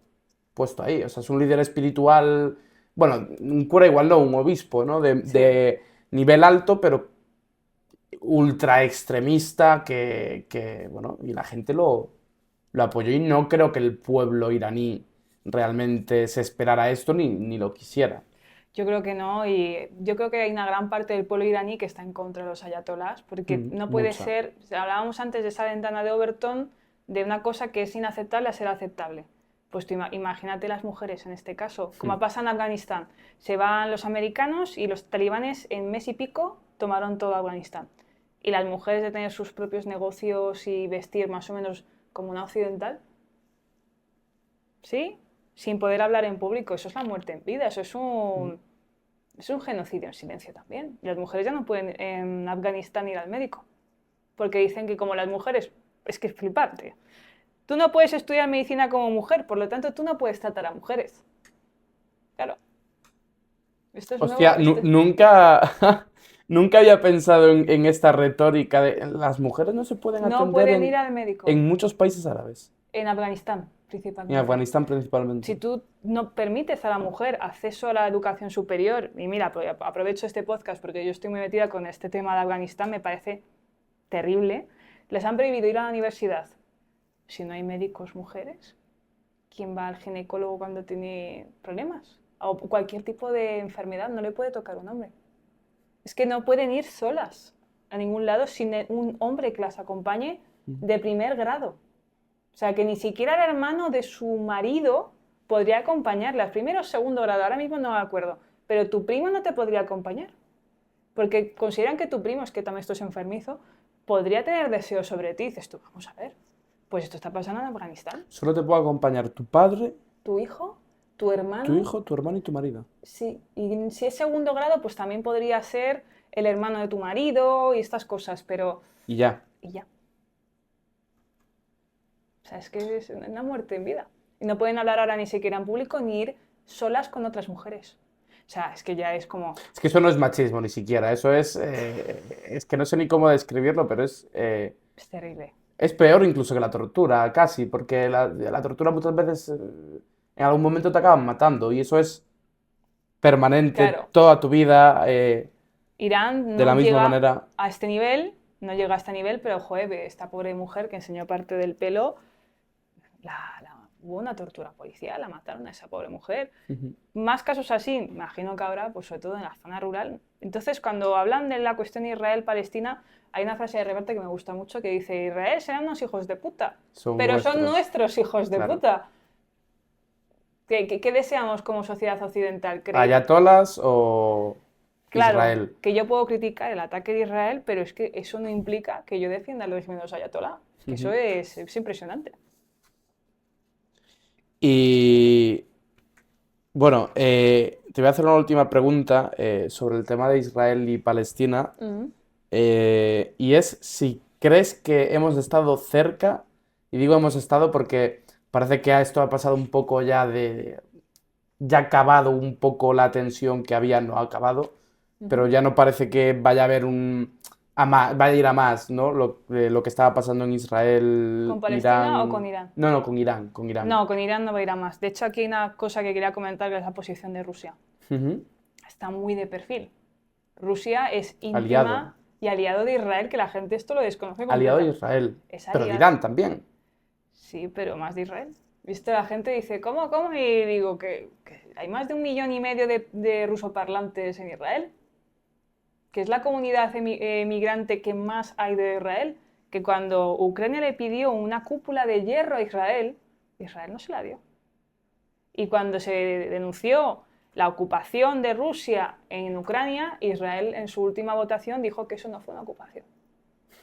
puesto ahí. O sea, es un líder espiritual, bueno, un cura igual no, un obispo, ¿no? De nivel alto, pero ultra extremista, bueno, y la gente lo apoyó, y no creo que el pueblo iraní realmente se esperara esto ni lo quisiera. Yo creo que no, y yo creo que hay una gran parte del pueblo iraní que está en contra de los ayatolás, porque no puede ser, hablábamos antes de esa ventana de Overton, de una cosa que es inaceptable a ser aceptable. Pues tú imagínate las mujeres en este caso, como pasa en Afganistán. Se van los americanos y los talibanes en mes y pico tomaron todo Afganistán. Y las mujeres de tener sus propios negocios y vestir más o menos como una occidental, ¿sí? Sin poder hablar en público, eso es la muerte en vida, eso es un genocidio en silencio también. Y las mujeres ya no pueden en Afganistán ir al médico, porque dicen que como las mujeres, es que es flipante. Tú no puedes estudiar medicina como mujer, por lo tanto tú no puedes tratar a mujeres. Claro. Esto es Hostia, nuevo, nunca había pensado en esta retórica de las mujeres no se pueden atender no pueden ir al médico. En muchos países árabes. En Afganistán, principalmente. En Afganistán principalmente. Si tú no permites a la mujer acceso a la educación superior, y mira, aprovecho este podcast porque yo estoy muy metida con este tema de Afganistán, me parece terrible, les han prohibido ir a la universidad. Si no hay médicos mujeres, ¿quién va al ginecólogo cuando tiene problemas? O cualquier tipo de enfermedad, no le puede tocar un hombre. Es que no pueden ir solas a ningún lado sin un hombre que las acompañe de primer grado. O sea, que ni siquiera el hermano de su marido podría acompañarlas. Primero o segundo grado, ahora mismo no me acuerdo. Pero tu primo no te podría acompañar. Porque consideran que tu primo, es que también esto es enfermizo, podría tener deseos sobre ti. Y dices tú, vamos a ver, pues esto está pasando en Afganistán. Solo te puede acompañar tu padre, tu hijo, tu hermano. Tu hijo, tu hermano y tu marido. Sí, y si es segundo grado, pues también podría ser el hermano de tu marido y estas cosas, pero... Y ya. Y ya. O sea, es que es una muerte en vida. Y no pueden hablar ahora ni siquiera en público ni ir solas con otras mujeres. O sea, es que ya es como... Es que eso no es machismo ni siquiera, eso es que no sé ni cómo describirlo, pero es terrible. Es peor incluso que la tortura, casi, porque la tortura muchas veces en algún momento te acaban matando, y eso es permanente, claro. Toda tu vida. Irán no de la misma manera. A este nivel, no llega a este nivel, pero joder, esta pobre mujer que enseñó parte del pelo, hubo una tortura policial, la mataron a esa pobre mujer. Más casos así, imagino que habrá, pues sobre todo en la zona rural. Entonces, cuando hablan de la cuestión Israel-Palestina, hay una frase de Reverte que me gusta mucho que dice: Israel serán unos hijos de puta, pero son nuestros hijos de puta. ¿Qué deseamos como sociedad occidental? ¿Ayatolas o claro, Israel? Que yo puedo criticar el ataque de Israel, pero es que eso no implica que yo defienda el régimen de los ayatolás. Eso es impresionante. Y bueno, te voy a hacer una última pregunta sobre el tema de Israel y Palestina. Y es si crees que hemos estado cerca, y digo hemos estado porque parece que esto ha pasado un poco ya ya ha acabado un poco la tensión que había, no ha acabado, pero ya no parece que vaya a haber vaya a ir a más, ¿no? Lo que estaba pasando en Israel, ¿Con Palestina Irán... o con Irán? No, con Irán. No, con Irán no va a ir a más. De hecho, aquí hay una cosa que quería comentar, que es la posición de Rusia. Está muy de perfil. Rusia es íntima y aliado de Israel, que la gente esto lo desconoce Aliado de completamente. Israel. Es Pero de aliado. Irán también. Sí, pero más de Israel. ¿Viste? La gente dice, ¿cómo? Y digo que hay más de 1,5 millones de rusoparlantes en Israel, que es la comunidad migrante que más hay de Israel, que cuando Ucrania le pidió una cúpula de hierro a Israel, Israel no se la dio. Y cuando se denunció la ocupación de Rusia en Ucrania, Israel en su última votación dijo que eso no fue una ocupación.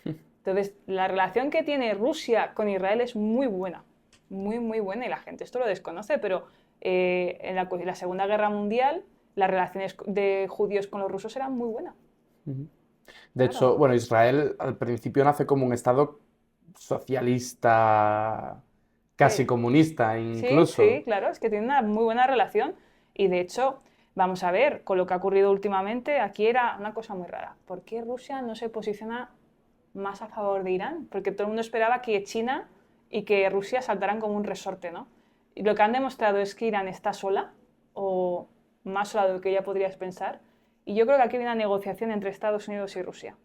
Entonces, la relación que tiene Rusia con Israel es muy buena, muy buena, y la gente esto lo desconoce, pero en la Segunda Guerra Mundial las relaciones de judíos con los rusos eran muy buenas. De hecho, bueno, Israel al principio nace como un estado socialista, casi comunista incluso. Sí, claro, es que tiene una muy buena relación y de hecho, vamos a ver, con lo que ha ocurrido últimamente, aquí era una cosa muy rara. ¿Por qué Rusia no se posiciona más a favor de Irán? Porque todo el mundo esperaba que China y que Rusia saltaran como un resorte, ¿no? Y lo que han demostrado es que Irán está sola, o más sola de lo que ya podrías pensar, y yo creo que aquí hay una negociación entre Estados Unidos y Rusia,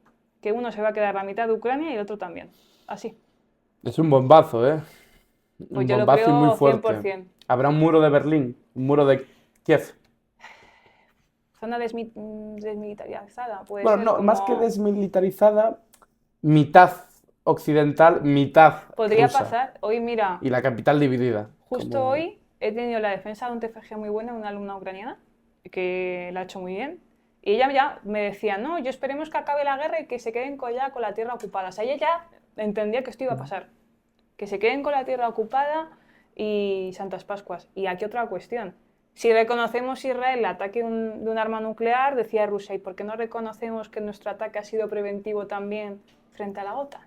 que uno se va a quedar la mitad de Ucrania y el otro también, así. Es un bombazo, ¿eh? Pues Un yo lo bombazo y muy creo fuerte. 100%. Habrá un muro de Berlín, un muro de Kiev. Zona desmilitarizada, puede Bueno, ser no, como... más que desmilitarizada, mitad occidental, mitad Podría rusa. pasar. Hoy, mira, Y la capital dividida. justo como- hoy he tenido la defensa de un TFG muy buena, una alumna ucraniana, que la ha hecho muy bien. Y ella ya me decía, no, yo esperemos que acabe la guerra y que se queden ya con la tierra ocupada. O sea, ella ya entendía que esto iba a pasar. Que se queden con la tierra ocupada y Santas Pascuas. Y aquí otra cuestión. Si reconocemos Israel el ataque de un arma nuclear, decía Rusia, ¿y por qué no reconocemos que nuestro ataque ha sido preventivo también frente a la OTAN?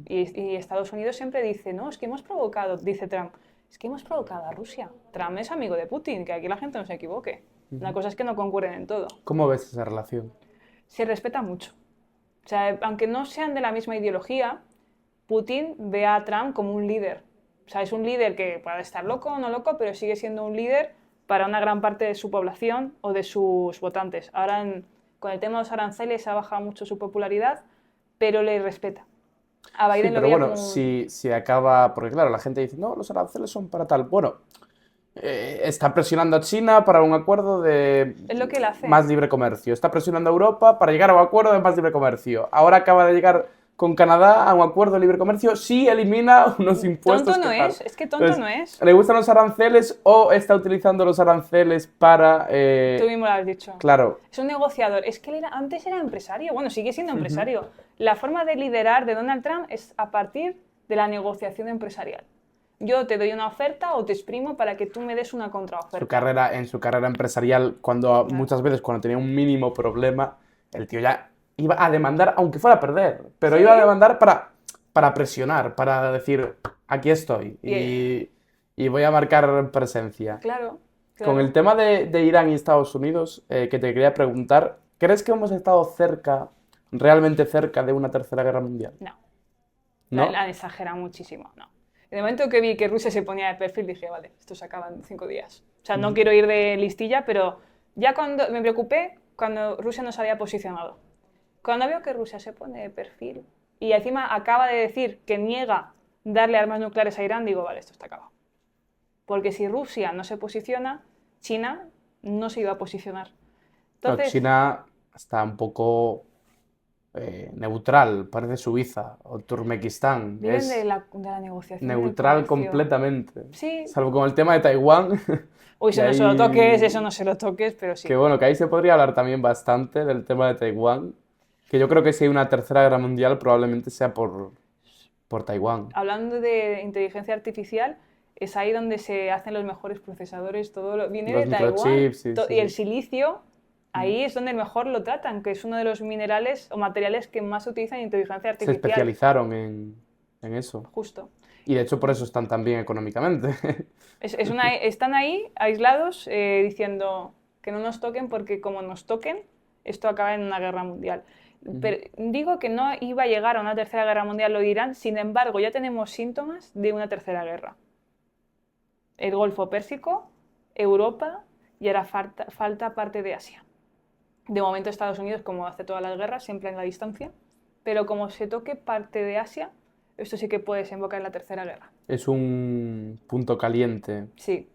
Y Estados Unidos siempre dice, no, es que hemos provocado, dice Trump, es que hemos provocado a Rusia. Trump es amigo de Putin, que aquí la gente no se equivoque. Una cosa es que no concurren en todo. ¿Cómo ves esa relación? Se respeta mucho. O sea, aunque no sean de la misma ideología, Putin ve a Trump como un líder. O sea, es un líder que puede estar loco o no loco, pero sigue siendo un líder para una gran parte de su población o de sus votantes. Ahora, con el tema de los aranceles ha bajado mucho su popularidad, pero le respeta. A Sí, Biden lo pero veía bueno, como un... si acaba, porque claro, la gente dice, no, los aranceles son para tal. Bueno, está presionando a China para un acuerdo de Es lo que él hace. más libre comercio. Está presionando a Europa para llegar a un acuerdo de más libre comercio. Ahora acaba de llegar con Canadá a un acuerdo de libre comercio si elimina unos impuestos. Tonto no que tal. es que tonto Entonces, no es. ¿le gustan los aranceles o está utilizando los aranceles para... Tú mismo lo has dicho. Claro, Es un negociador. Es que él antes era empresario. Bueno, sigue siendo empresario. La forma de liderar de Donald Trump es a partir de la negociación empresarial. Yo te doy una oferta o te exprimo para que tú me des una contraoferta. en su carrera empresarial, muchas veces cuando tenía un mínimo problema, el tío ya iba a demandar, aunque fuera a perder, pero Sí. iba a demandar para presionar, para decir, aquí estoy y voy a marcar presencia. Claro. Con el tema de Irán y Estados Unidos, que te quería preguntar, ¿crees que hemos estado cerca, realmente cerca de una tercera guerra mundial? No. ¿No? La han exagerado muchísimo. No. En el momento que vi que Rusia se ponía de perfil, dije, vale, esto se acaba en 5 días. O sea, no quiero ir de listilla, pero ya cuando me preocupé cuando Rusia no se había posicionado. Cuando veo que Rusia se pone de perfil y encima acaba de decir que niega darle armas nucleares a Irán, digo, vale, esto está acabado. Porque si Rusia no se posiciona, China no se iba a posicionar. Entonces, China está un poco neutral, parece Suiza o Turkmenistán. viven Es de la negociación. neutral del comercio. completamente. Sí. Salvo con el tema de Taiwán. Uy, que eso no se lo ahí- toques, eso no se lo toques, pero sí. Que bueno, que ahí se podría hablar también bastante del tema de Taiwán. Que yo creo que si hay una tercera guerra mundial probablemente sea por Taiwán. Hablando de inteligencia artificial, es ahí donde se hacen los mejores procesadores, viene Los de Taiwán. microchips, sí, sí. Y el silicio, ahí es donde mejor lo tratan, que es uno de los minerales o materiales que más se utilizan en inteligencia Se artificial. especializaron en eso. Justo. Y de hecho por eso están tan bien económicamente. Están ahí aislados diciendo que no nos toquen porque como nos toquen, esto acaba en una guerra mundial. Pero digo que no iba a llegar a una tercera guerra mundial, lo dirán, sin embargo ya tenemos síntomas de una tercera guerra. El Golfo Pérsico, Europa y ahora falta parte de Asia. De momento Estados Unidos, como hace todas las guerras, siempre en la distancia, pero como se toque parte de Asia, esto sí que puede desembocar en la tercera guerra. Es un punto caliente, Sí,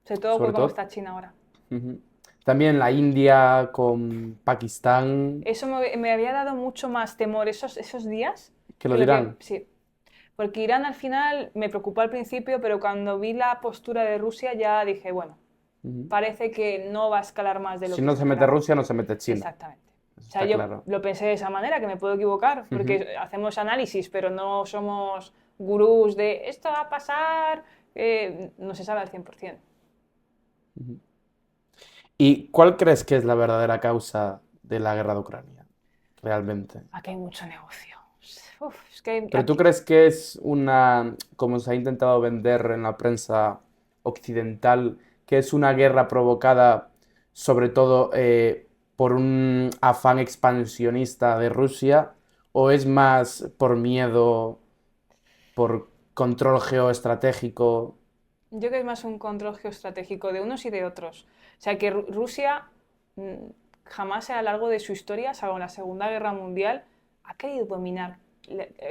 sobre todo sobre por cómo todo. está China ahora. Ujú. También la India con Pakistán, Eso me había dado mucho más temor esos días que lo que dirán. sí. Porque Irán al final me preocupó al principio, pero cuando vi la postura de Rusia ya dije, bueno, Ujú. parece que no va a escalar más de lo Si que no se se mete esperaba. Rusia, no se mete China. Exactamente. Eso O sea, está yo claro. lo pensé de esa manera, que me puedo equivocar, porque Ujú. hacemos análisis, pero no somos gurús de esto va a pasar, no se sabe al 100%. ¿Y cuál crees que es la verdadera causa de la guerra de Ucrania? Realmente. Aquí hay mucho negocio. Uf, es que ¿Pero tú crees que es una, como se ha intentado vender en la prensa occidental, que es una guerra provocada sobre todo por un afán expansionista de Rusia, o es más por miedo, por control geoestratégico? yo creo que es más un control geoestratégico de unos y de otros. O sea, que Rusia jamás a lo largo de su historia, salvo en la Segunda Guerra Mundial, ha querido dominar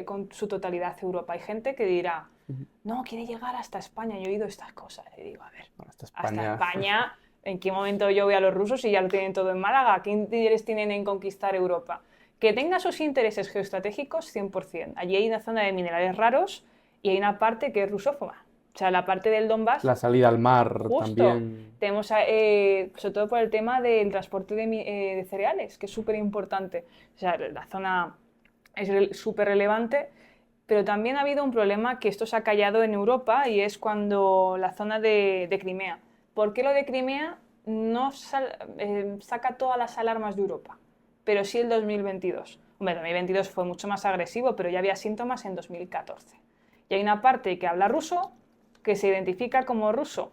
con su totalidad Europa. Hay gente que dirá, no, quiere llegar hasta España. Yo he oído estas cosas. Y digo, a ver, Bueno, hasta hasta España. España, ¿en qué momento yo voy a los rusos y ya lo tienen todo en Málaga? ¿Qué interés tienen en conquistar Europa? Que tenga sus intereses geoestratégicos, 100%. Allí hay una zona de minerales raros y hay una parte que es rusófona. O sea, la parte del Donbass, La salida al mar justo. también. Tenemos, sobre todo por el tema del transporte de cereales, que es súper importante. O sea, la zona es súper relevante, pero también ha habido un problema que esto se ha callado en Europa y es cuando la zona de Crimea. ¿Por qué lo de Crimea no saca todas las alarmas de Europa? Pero sí el 2022. Hombre, el 2022 fue mucho más agresivo, pero ya había síntomas en 2014. Y hay una parte que habla ruso, que se identifica como ruso.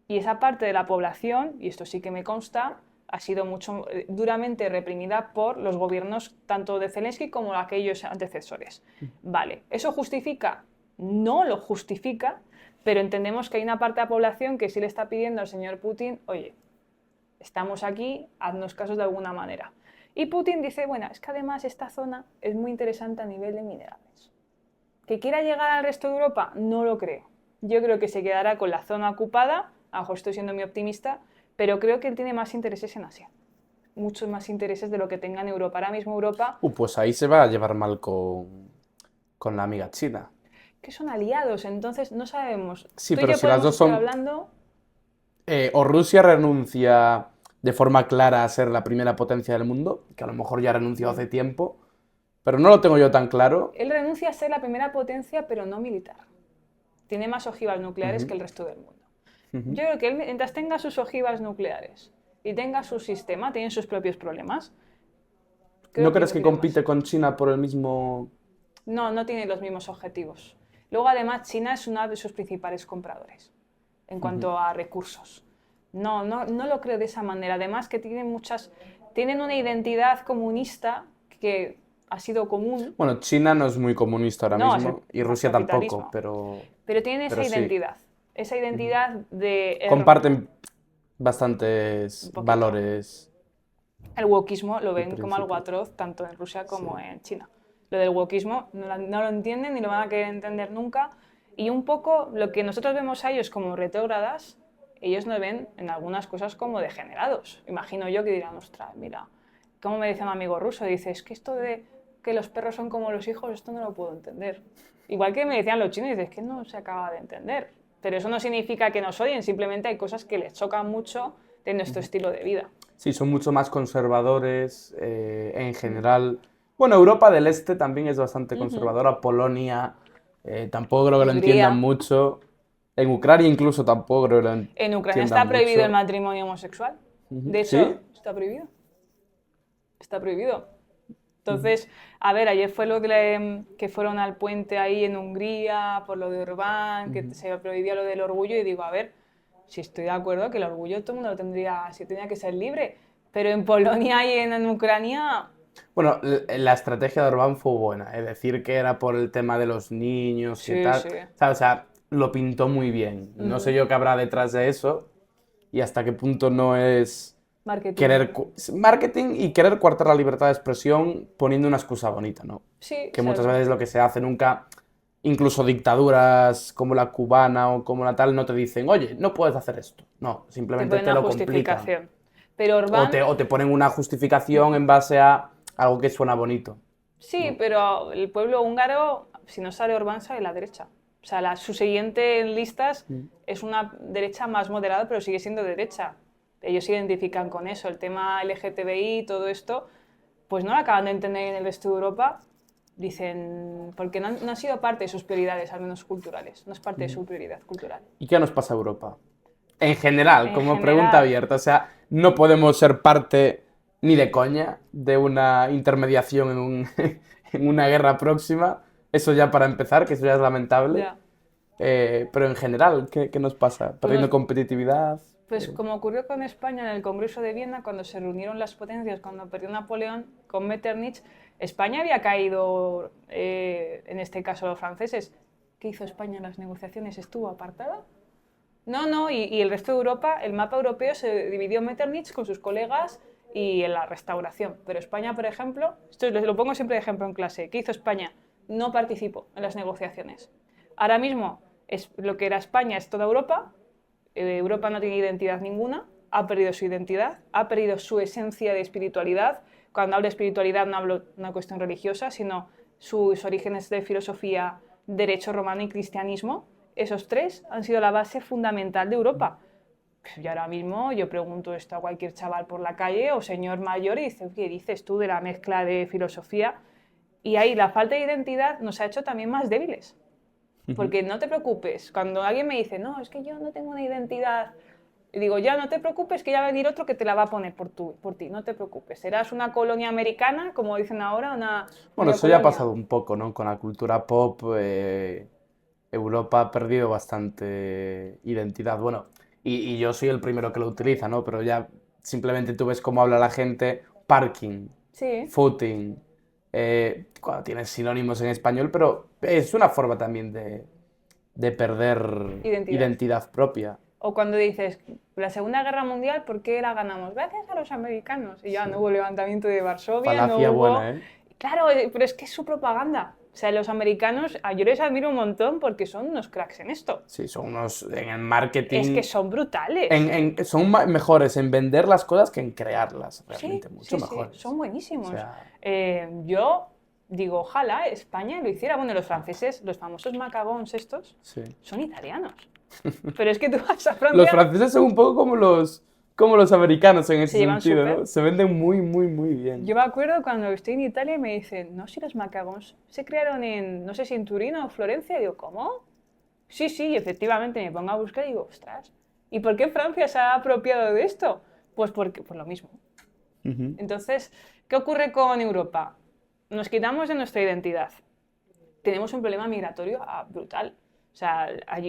Y esa parte de la población, y esto sí que me consta, ha sido mucho duramente reprimida por los gobiernos tanto de Zelensky como aquellos antecesores. Vale, ¿eso justifica? No lo justifica, pero entendemos que hay una parte de la población que sí le está pidiendo al señor Putin, oye, estamos aquí, haznos caso de alguna manera. Y Putin dice, bueno, es que además esta zona es muy interesante a nivel de minerales. ¿Que quiera llegar al resto de Europa? No lo creo. Yo creo que se quedará con la zona ocupada, a lo mejor estoy siendo muy optimista, pero creo que él tiene más intereses en Asia. Muchos más intereses de lo que tenga en Europa. Ahora mismo Europa, Pues ahí se va a llevar mal con la amiga china. que son aliados, entonces no sabemos. Sí, Tú y pero yo si las podemos dos estar son... hablando, o Rusia renuncia de forma clara a ser la primera potencia del mundo, que a lo mejor ya renunció hace tiempo, pero no lo tengo yo tan claro. él renuncia a ser la primera potencia, pero no militar. Tiene más ojivas nucleares que Ujú, el resto del mundo. ujú. Yo creo que él, mientras tenga sus ojivas nucleares y tenga su sistema, tiene sus propios problemas, ¿No creo que crees no que tiene más. compite con China por el mismo...? No, no tiene los mismos objetivos. Luego, además, China es uno de sus principales compradores en cuanto a recursos. No lo creo de esa manera. Además, que tienen una identidad comunista que ha sido común. Bueno, China no es muy comunista ahora No, es el mismo, y Rusia tampoco, capitalismo. Pero tienen esa pero sí, identidad. Esa identidad de comparten un bastantes poquito. valores El wokismo lo y ven como algo principios. atroz tanto en Rusia Sí. como en China. Lo del wokismo no lo entienden ni lo van a querer entender nunca. Y un poco lo que nosotros vemos a ellos como retrógradas, ellos nos ven en algunas cosas como degenerados. Imagino yo que dirán, ostras, mira, como me decía un amigo ruso, dice, es que esto de que los perros son como los hijos, esto no lo puedo entender. Igual que me decían los chinos, dices, es que no se acaba de entender. Pero eso no significa que nos odien, simplemente hay cosas que les chocan mucho de nuestro estilo de vida. Sí, son mucho más conservadores en general. Bueno, Europa del Este también es bastante conservadora. Polonia tampoco creo que lo entiendan Hungría. mucho. En Ucrania incluso tampoco creo que lo En Ucrania entiendan está prohibido el mucho. matrimonio homosexual. Ujú. De ¿Sí? hecho, está prohibido. Está prohibido. Entonces, a ver, ayer fue que fueron al puente ahí en Hungría por lo de Orbán, que se prohibía lo del orgullo y digo, a ver, si estoy de acuerdo que el orgullo todo el mundo lo tendría, si tenía que ser libre, pero en Polonia y en Ucrania, Bueno, la estrategia de Orbán fue buena, es decir, que era por el tema de los niños y sí, tal. sí. O sea, lo pintó muy bien. No sé yo qué habrá detrás de eso y hasta qué punto no es Marketing. Marketing y querer coartar la libertad de expresión poniendo una excusa bonita, ¿no? Sí, Que o sea, muchas veces lo que se hace nunca, incluso dictaduras como la cubana o como la tal, no te dicen, oye, no puedes hacer esto. No, te simplemente ponen te una lo complican. justificación. Pero O Orbán, te ponen una justificación en base a algo que suena bonito, sí, ¿no? pero el pueblo húngaro, si no sale Orbán, sale la derecha. O sea, su siguiente en listas es una derecha más moderada, pero sigue siendo derecha. Ellos se identifican con eso, el tema LGTBI, todo esto, pues no lo acaban de entender en el resto de Europa. Dicen, porque no ha sido parte de sus prioridades, al menos culturales. No es parte de su prioridad cultural. ¿Y qué nos pasa a Europa? En general, En como pregunta general, abierta, o sea, no podemos ser parte ni de coña de una intermediación en una guerra próxima. Eso ya para empezar, que eso ya es lamentable. ya. Pero en general, ¿qué nos pasa? Pues ¿Perdiendo competitividad? Pues como ocurrió con España en el Congreso de Viena, cuando se reunieron las potencias, cuando perdió Napoleón con Metternich, España había caído, en este caso los franceses. ¿Qué hizo España en las negociaciones? ¿Estuvo apartada? No, y el resto de Europa, el mapa europeo se dividió en Metternich con sus colegas y en la restauración. Pero España, por ejemplo, esto lo pongo siempre de ejemplo en clase, ¿qué hizo España? No participó en las negociaciones. Ahora mismo, lo que era España es toda Europa. Europa no tiene identidad ninguna, ha perdido su identidad, ha perdido su esencia de espiritualidad. Cuando hablo de espiritualidad no hablo de una cuestión religiosa, sino sus orígenes de filosofía, derecho romano y cristianismo. Esos tres han sido la base fundamental de Europa. Y ahora mismo yo pregunto esto a cualquier chaval por la calle o señor mayor y dice, ¿qué dices tú de la mezcla de filosofía? Y ahí la falta de identidad nos ha hecho también más débiles. Porque no te preocupes, cuando alguien me dice, no, es que yo no tengo una identidad, y digo, ya no te preocupes, que ya va a venir otro que te la va a poner por ti, no te preocupes. Serás una colonia americana, como dicen ahora, una Bueno, eso ya ha neocolonia. pasado un poco, ¿no? Con la cultura pop, Europa ha perdido bastante identidad. Bueno, y yo soy el primero que lo utiliza, ¿no? Pero ya simplemente tú ves cómo habla la gente, parking, Sí, footing, cuando tienes sinónimos en español, pero es una forma también de perder identidad. identidad propia. O cuando dices, la Segunda Guerra Mundial, ¿por qué la ganamos? Gracias a los americanos. Y ya no hubo levantamiento de Varsovia, no Falacia hubo... buena, ¿eh? Claro, pero es que es su propaganda. O sea, los americanos, yo les admiro un montón porque son unos cracks en esto. Sí, son unos en el marketing. Es que son brutales. Son mejores en vender las cosas que en crearlas, realmente, Sí, mucho sí, mejores. son buenísimos. O sea, Yo digo, ojalá España lo hiciera. Bueno, los franceses, los famosos macagons estos, sí. son italianos. Pero es que tú vas a Francia... Los franceses son un poco como los americanos en ese Se llevan sentido, súper. ¿no? Se venden muy, muy, muy bien. Yo me acuerdo cuando estoy en Italia y me dicen, no, si los macagons se crearon en, no sé si en Turín o Florencia. Y digo, ¿cómo? Sí, y efectivamente me pongo a buscar y digo, ostras, ¿y por qué Francia se ha apropiado de esto? Pues porque, por lo mismo. Ujú. Entonces, ¿qué ocurre con Europa? Nos quitamos de nuestra identidad. Tenemos un problema migratorio brutal. O sea,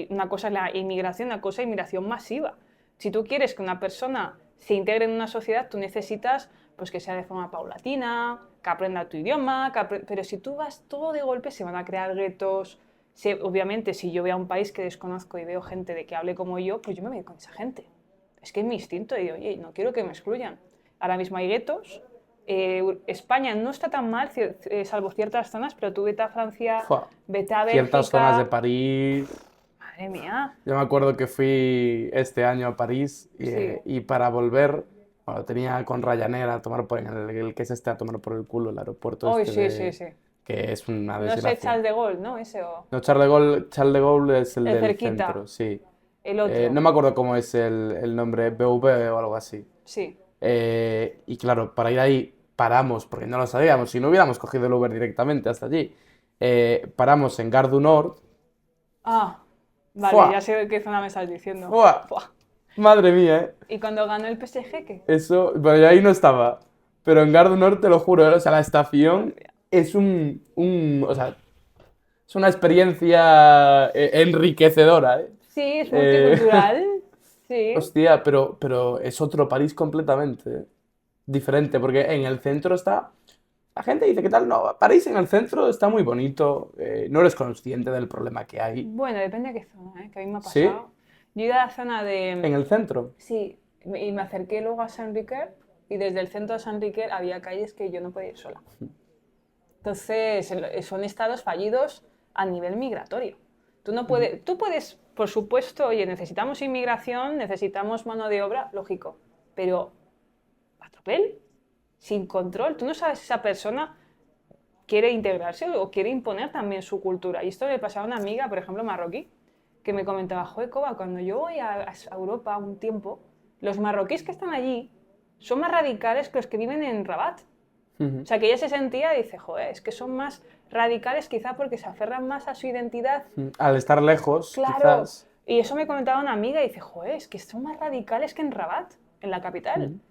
una cosa es la inmigración, una cosa es inmigración masiva. Si tú quieres que una persona se integre en una sociedad, tú necesitas pues, que sea de forma paulatina, que aprenda tu idioma, pero si tú vas todo de golpe, se van a crear guetos. Obviamente, si yo veo a un país que desconozco y veo gente de que hable como yo, pues yo me voy con esa gente. Es que es mi instinto y digo, oye, no quiero que me excluyan. Ahora mismo hay guetos. España no está tan mal, salvo ciertas zonas, pero tú vete a Francia, Fua. vete a Bélgica. Ciertas zonas de París. Madre mía. Yo me acuerdo que fui este año a París Sí. y para volver, bueno, tenía con Ryanair a tomar por el que es este a tomar por el culo el aeropuerto Hoy este sí. que es una No sé, desgracia. Charles de Gaulle, ¿no? Ese o No, Charles de Gaulle es el el del cerquita. centro, sí. El otro. No me acuerdo cómo es el nombre, BV o algo así. Sí. Y claro, para ir ahí paramos, porque no lo sabíamos, si no hubiéramos cogido el Uber directamente hasta allí. Paramos en Gare du Nord. Ah, vale, ¡Fua! ya sé de qué zona me estás diciendo. ¡Fua! Fua. Madre mía, ¿eh? ¿Y cuando ganó el PSG qué? Eso, bueno, yo ahí no estaba. Pero en Gare du Nord, te lo juro, o sea, la estación es o sea, es una experiencia enriquecedora, ¿eh? Sí, es multicultural. Sí. Hostia, pero es otro París completamente diferente, porque en el centro está... La gente dice, ¿qué tal? No, París en el centro está muy bonito, no eres consciente del problema que hay. Bueno, depende de qué zona, ¿eh? Que a mí me ha ¿Sí? pasado. Yo he ido a la zona de... En el centro. Sí, Y me acerqué luego a Saint-Riquer y desde el centro de Saint-Riquer había calles que yo no podía ir sola. Entonces, son estados fallidos a nivel migratorio. Tú puedes, por supuesto, oye, necesitamos inmigración, necesitamos mano de obra, lógico, pero a tropel, sin control. Tú no sabes si esa persona quiere integrarse o quiere imponer también su cultura. Y esto le pasaba a una amiga, por ejemplo, marroquí, que me comentaba, joder, Coba, cuando yo voy a Europa un tiempo, los marroquíes que están allí son más radicales que los que viven en Rabat. O sea, que ella se sentía y dice, joder, es que son más radicales quizá porque se aferran más a su identidad. Al estar lejos, Claro. quizás. Y eso me comentaba una amiga y dice, joder, es que son más radicales que en Rabat, en la capital.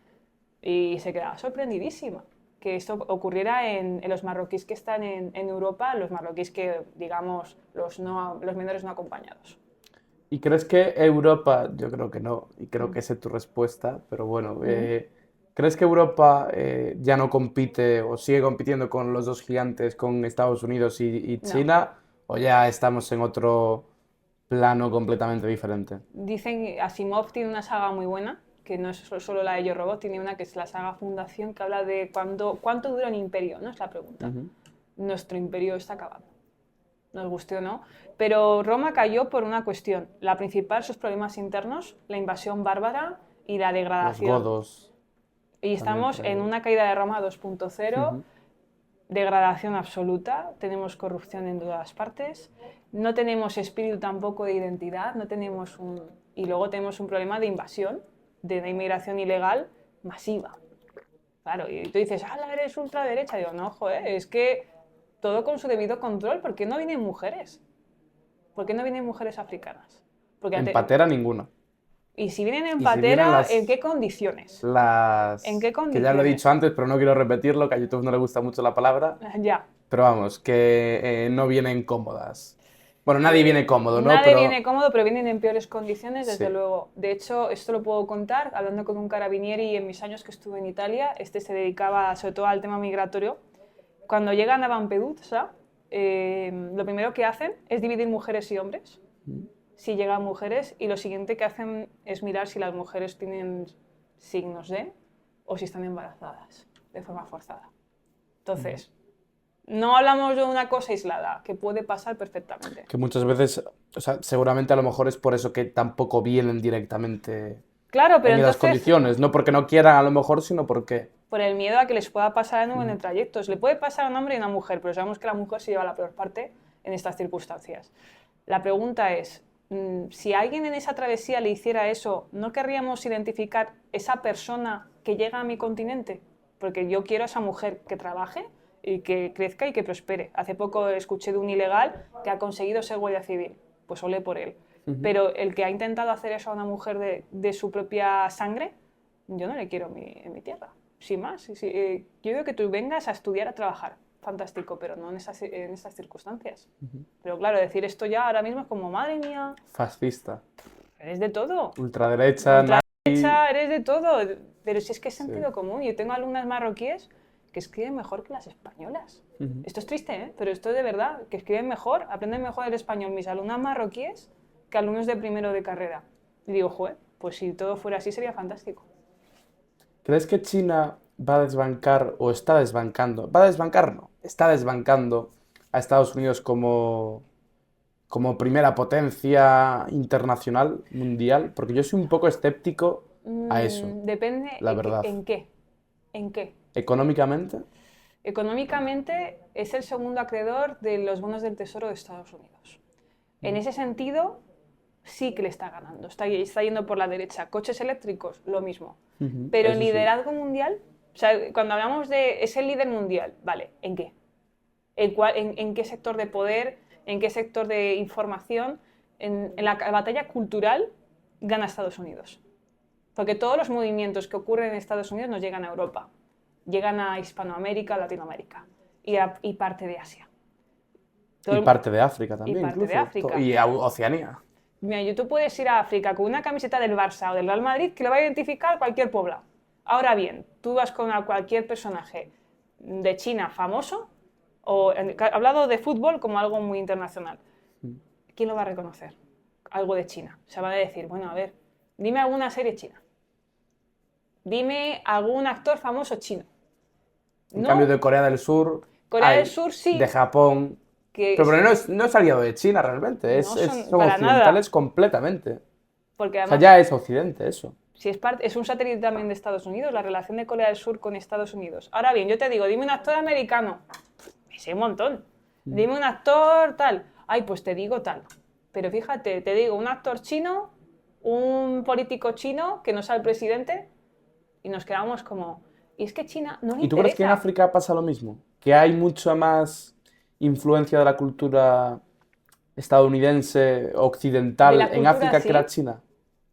Y se quedaba sorprendidísima que esto ocurriera en los marroquíes que están en Europa, los marroquíes que, digamos, los menores no acompañados. ¿Y crees que Europa, yo creo que no, y creo que esa es tu respuesta, pero bueno, ¿crees que Europa ya no compite o sigue compitiendo con los dos gigantes, con Estados Unidos y China, o ya estamos en otro plano completamente diferente? Dicen, Asimov tiene una saga muy buena, que no es solo la de Yo Robot, tiene una que es la saga Fundación, que habla de cuánto dura un imperio, ¿no? Es la pregunta. Nuestro imperio está acabado. Nos guste o no, pero Roma cayó por una cuestión. La principal, sus problemas internos, la invasión bárbara y la degradación. Los godos. Y estamos en una caída de Roma 2.0, degradación absoluta, tenemos corrupción en todas partes, no tenemos espíritu tampoco de identidad, no tenemos y luego tenemos un problema de invasión, de inmigración ilegal masiva. Claro, y tú dices, eres ultraderecha. Digo, no, joder, es que todo con su debido control. ¿Por qué no vienen mujeres? ¿Por qué no vienen mujeres africanas? Porque En patera ninguno. Y si vienen en patera, ¿en qué condiciones? ¿En qué condiciones? Que ya lo he dicho antes, pero no quiero repetirlo, que a YouTube no le gusta mucho la palabra. Ya. Pero vamos, que no vienen cómodas. Bueno, nadie viene cómodo, ¿no? Nadie viene cómodo, pero vienen en peores condiciones, desde Sí. luego. De hecho, esto lo puedo contar hablando con un carabinieri en mis años que estuve en Italia. Este se dedicaba sobre todo al tema migratorio. Cuando llegan a Lampedusa, lo primero que hacen es dividir mujeres y hombres, si llegan mujeres, y lo siguiente que hacen es mirar si las mujeres tienen signos de o si están embarazadas de forma forzada. Entonces, no hablamos de una cosa aislada, que puede pasar perfectamente. Que muchas veces, o sea, seguramente a lo mejor es por eso que tampoco vienen directamente Claro, pero en esas entonces, condiciones. No porque no quieran a lo mejor, sino porque... por el miedo a que les pueda pasar en el trayecto. Le puede pasar a un hombre y a una mujer, pero sabemos que la mujer se lleva la peor parte en estas circunstancias. La pregunta es, si a alguien en esa travesía le hiciera eso, ¿no querríamos identificar esa persona que llega a mi continente? Porque yo quiero a esa mujer que trabaje y que crezca y que prospere. Hace poco escuché de un ilegal que ha conseguido ser guardia civil. Pues olé por él. Pero el que ha intentado hacer eso a una mujer de su propia sangre, yo no le quiero en mi tierra. Sin más. Yo digo que tú vengas a estudiar, a trabajar. Fantástico, pero no en estas circunstancias. Pero claro, decir esto ya ahora mismo es como, madre mía. Fascista. Eres de todo. Ultraderecha, Eres de todo. Pero si es que es sentido común. Yo tengo alumnas marroquíes que escriben mejor que las españolas. Esto es triste, ¿eh? Pero esto es de verdad, que escriben mejor, aprenden mejor el español mis alumnas marroquíes que alumnos de primero de carrera. Y digo, joder, pues si todo fuera así sería fantástico. ¿Crees que China va a desbancar o está desbancando? ¿Va a desbancar? No. Está desbancando a Estados Unidos como primera potencia internacional, mundial, porque yo soy un poco escéptico a eso. Depende la verdad. ¿En qué? ¿En qué? ¿Económicamente? Económicamente es el segundo acreedor de los bonos del Tesoro de Estados Unidos. En ese sentido, sí que le está ganando, está yendo por la derecha. Coches eléctricos, lo mismo. Pero el liderazgo mundial, o sea, cuando hablamos de es el líder mundial, vale, ¿en qué? ¿En qué sector de poder? ¿En qué sector de información? En la batalla cultural gana Estados Unidos. Porque todos los movimientos que ocurren en Estados Unidos nos llegan a Europa. Llegan a Hispanoamérica, Latinoamérica y parte de Asia. Y parte de África también, y parte incluso. De África. Y Oceanía. Mira, tú puedes ir a África con una camiseta del Barça o del Real Madrid que le va a identificar cualquier poblado. Ahora bien, tú vas con cualquier personaje de China famoso, o hablado de fútbol como algo muy internacional. ¿Quién lo va a reconocer? Algo de China. O sea, van a decir, bueno, a ver, dime alguna serie china. Dime algún actor famoso chino. En No, cambio de Corea del Sur, Corea hay del Sur sí, de Japón. que Pero no es aliado de China realmente, no son son para nada, occidentales completamente. porque O sea, además ya es Occidente eso. si es un satélite también de Estados Unidos, la relación de Corea del Sur con Estados Unidos. Ahora bien, yo te digo, dime un actor americano. Me sé un montón. Dime un actor tal. Ay, pues te digo tal. Pero fíjate, te digo un actor chino, un político chino que no sea el presidente, y nos quedamos como... Y es que China no le ¿Y tú crees que en interesa. África pasa lo mismo? ¿Que hay mucha más influencia de la cultura estadounidense, De occidental la en cultura África que la sí, China?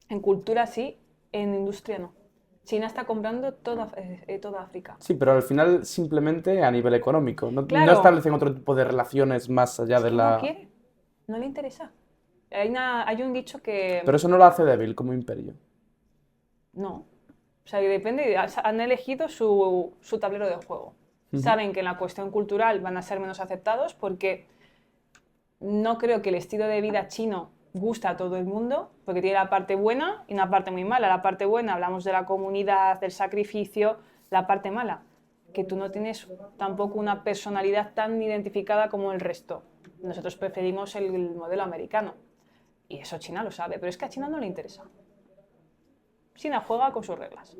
en cultura sí, en industria no. China está comprando toda África. Sí, pero al final simplemente a nivel económico. No Claro, establecen otro tipo de relaciones más allá es de que no la... quiere, no le interesa. Hay un dicho que Pero eso no lo hace débil como imperio. no. O sea, que depende, han elegido su tablero de juego. Ujú. Saben que en la cuestión cultural van a ser menos aceptados porque no creo que el estilo de vida chino gusta a todo el mundo, porque tiene la parte buena y una parte muy mala. La parte buena, hablamos de la comunidad, del sacrificio, la parte mala, que tú no tienes tampoco una personalidad tan identificada como el resto. Nosotros preferimos el modelo americano. Y eso China lo sabe, pero es que a China no le interesa. China juega con sus reglas.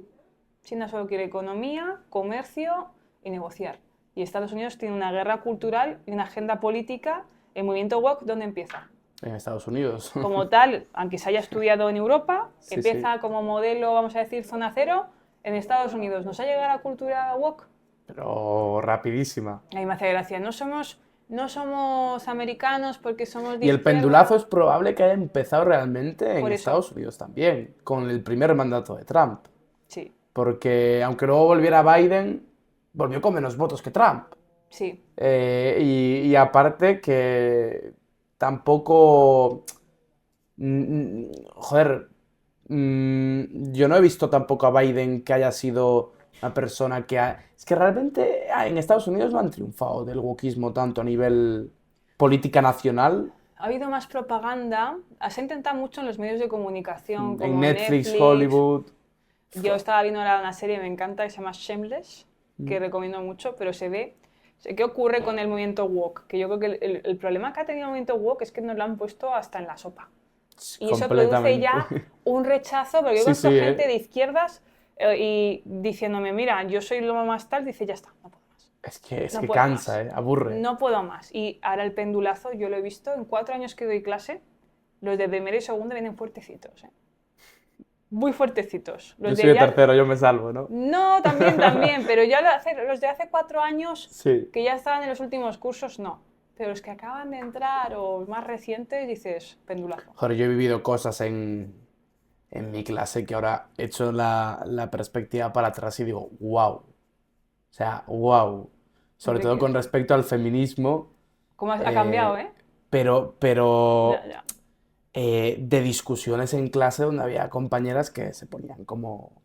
China solo quiere economía, comercio y negociar. Y Estados Unidos tiene una guerra cultural y una agenda política. El movimiento woke, ¿dónde empieza? En Estados Unidos. Como tal, aunque se haya estudiado en Europa, Sí, sí. empieza como modelo, vamos a decir, zona cero, en Estados Unidos. ¿Nos ha llegado la cultura woke? Pero rapidísima. A mí me hace gracia. No somos americanos porque somos de Y el izquierda. pendulazo es probable que haya empezado realmente en Por eso, Estados Unidos también, con el primer mandato de Trump. sí, Porque aunque luego volviera Biden, volvió con menos votos que Trump. sí. Y aparte que tampoco... joder, yo no he visto tampoco a Biden que haya sido una persona que ha... Es que realmente en Estados Unidos no han triunfado del wokismo tanto a nivel política nacional. Ha habido más propaganda. Se ha intentado mucho en los medios de comunicación, En como Netflix, Netflix. Hollywood. Yo estaba viendo ahora una serie, me encanta, que se llama Shameless, que Mm. recomiendo mucho, pero se ve... ¿Qué ocurre con el movimiento woke? Que yo creo que el problema que ha tenido el movimiento woke es que nos lo han puesto hasta en la sopa. Y eso produce Completamente. ya un rechazo, porque yo Sí, conozco sí, gente de izquierdas y diciéndome, mira, yo soy lo más tal, dice, ya está, no puedo más. Es No que puedo cansa, más. aburre. No puedo más. Y ahora el pendulazo, yo lo he visto, en 4 años que doy clase, los de primero y segundo vienen fuertecitos, ¿eh? Muy fuertecitos. Yo Los soy de de ya... tercero, yo me salvo, ¿no? No, también, pero ya los de hace 4 años, Sí. que ya estaban en los últimos cursos, no. Pero los que acaban de entrar o más recientes, dices, pendulazo. Joder, yo he vivido cosas en mi clase que ahora echo la perspectiva para atrás y digo, wow. O sea, wow. Sobre ¿De todo qué? con respecto al feminismo, ¿Cómo ha cambiado, eh, eh? pero Ya, ya. de discusiones en clase donde había compañeras que se ponían como